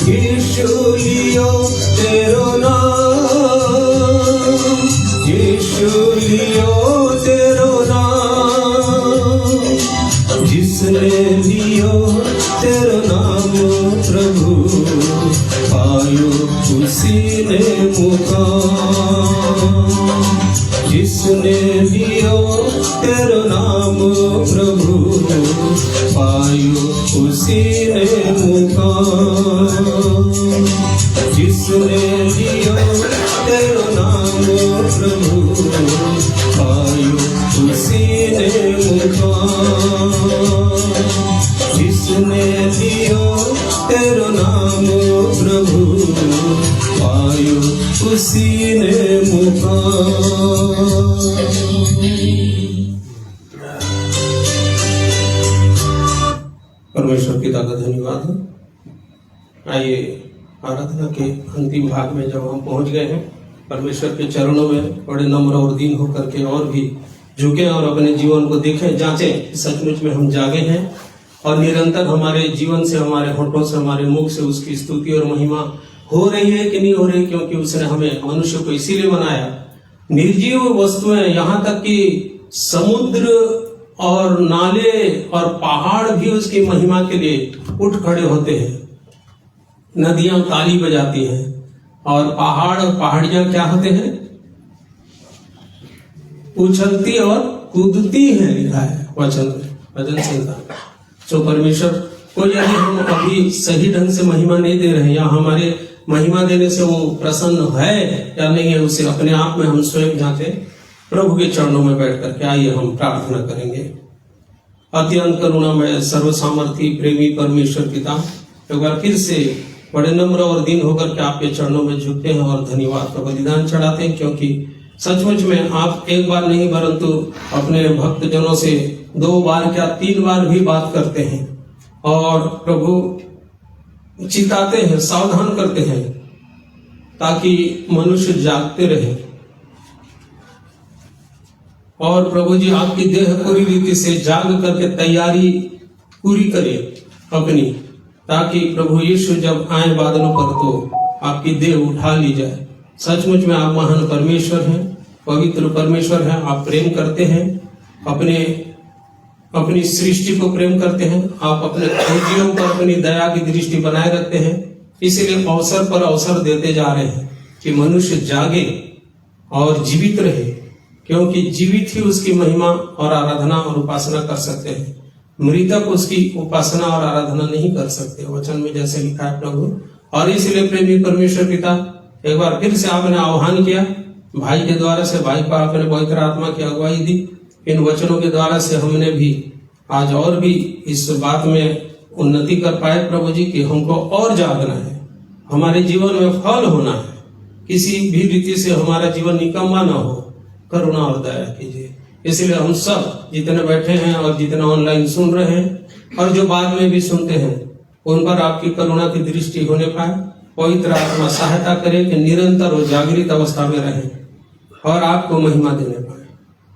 यीशु लियो तेरो नाम, यीशु लियो तेरो नाम। जिसने लियो तेरो नाम प्रभु, पायो उसी ने मुकाम। जिसने लियो तेरो नाम प्रभु, पायो उसी ने मुकाम। जिसने लियो तेरो नाम प्रभु, पायो उसी ने मुकाम। जिसने लियो तेरो नाम प्रभु, पायो उसी ने मुकाम। परमेश्वर पिता का धन्यवाद। आइए आराधना के अंतिम भाग में जब हम पहुंच गए हैं, परमेश्वर के चरणों में बड़े नम्र और दीन होकर के और भी झुके और अपने जीवन को देखें, जांचें, सचमुच में हम जागे हैं और निरंतर हमारे जीवन से, हमारे होठों से, हमारे मुख से उसकी स्तुति और महिमा हो रही है कि नहीं हो रही, क्योंकि उसने हमें मनुष्य को इसीलिए बनाया। निर्जीव वस्तुएं, यहाँ तक कि समुद्र और नाले और पहाड़ भी उसकी महिमा के लिए उठ खड़े होते हैं। नदियां ताली बजाती हैं और पहाड़ और पहाड़ियां क्या होते हैं? उछलती और कूदती हैं, लिखा है वचन में, भजन संहिता। तो परमेश्वर को यदि हम अभी सही ढंग से महिमा नहीं दे रहे या हमारे महिमा देने से वो प्रसन्न है या नहीं है, उसे अपने आप में हम स्वयं जांचे। प्रभु के चरणों में बैठ करके आइए हम प्रार्थना करेंगे। अत्यंत करुणामय सर्वसामर्थी प्रेमी परमेश्वर पिता, एक बार फिर से बड़े नम्र और दीन होकर के आपके चरणों में झुकते हैं और धन्यवाद का बलिदान चढ़ाते हैं, क्योंकि सचमुच में आप एक बार नहीं परंतु अपने भक्तजनों से 2 बार क्या 3 बार भी बात करते हैं और प्रभु चिताते हैं, सावधान करते हैं ताकि मनुष्य जागते रहे। और प्रभु जी आपकी देह पूरी रीति से जाग करके तैयारी पूरी करे अपनी, ताकि प्रभु यीशु जब आए बादलों पर तो आपकी देह उठा ली जाए। सचमुच में आप महान परमेश्वर हैं, पवित्र परमेश्वर हैं। आप प्रेम करते हैं, अपनी सृष्टि को प्रेम करते हैं। आप अपने खोजियों पर अपनी दया की दृष्टि बनाए रखते हैं। इसीलिए अवसर पर अवसर देते जा रहे हैं कि मनुष्य जागे और जीवित रहे, क्योंकि जीवित ही उसकी महिमा और आराधना और उपासना कर सकते हैं। मृतक उसकी उपासना और आराधना नहीं कर सकते, वचन में जैसे लिखा है प्रभु। और इसलिए प्रेमी परमेश्वर पिता, एक बार फिर से आपने आह्वान किया भाई के द्वारा से, भाई को आपने पवित्र आत्मा की अगुवाई दी। इन वचनों के द्वारा से हमने भी आज और भी इस बात में उन्नति कर पाए प्रभु जी कि हमको और जागना है, हमारे जीवन में फल होना है, किसी भी रीति से हमारा जीवन निकम्मा ना हो। करुणा और दया कीजिए। इसलिए हम सब जितने बैठे हैं और जितने ऑनलाइन सुन रहे हैं और जो बाद में भी सुनते हैं, उन पर आपकी करुणा की दृष्टि होने पाए। पवित्र आत्मा सहायता करे कि निरंतर वो जागृत अवस्था में रहें और आपको महिमा देने पाए।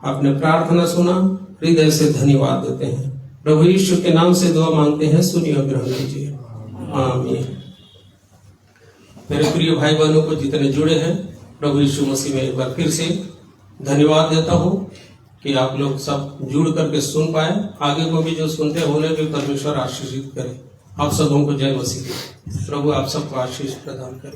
आपने प्रार्थना सुना, हृदय से धन्यवाद देते हैं। प्रभु यीशु के नाम से दुआ मांगते हैं, सुनिए और ग्रहण कीजिए। आमीन। मेरे प्रिय भाई बहनों को जितने जुड़े हैं, प्रभु यीशु मसीह में एक बार फिर से धन्यवाद देता हूँ कि आप लोग सब जुड़ करके सुन पाए। आगे को भी जो सुनते हैं उन्हें भी परमेश्वर आशीषित करे। आप सबों को जय मसीह। प्रभु आप सबको आशीष प्रदान करे।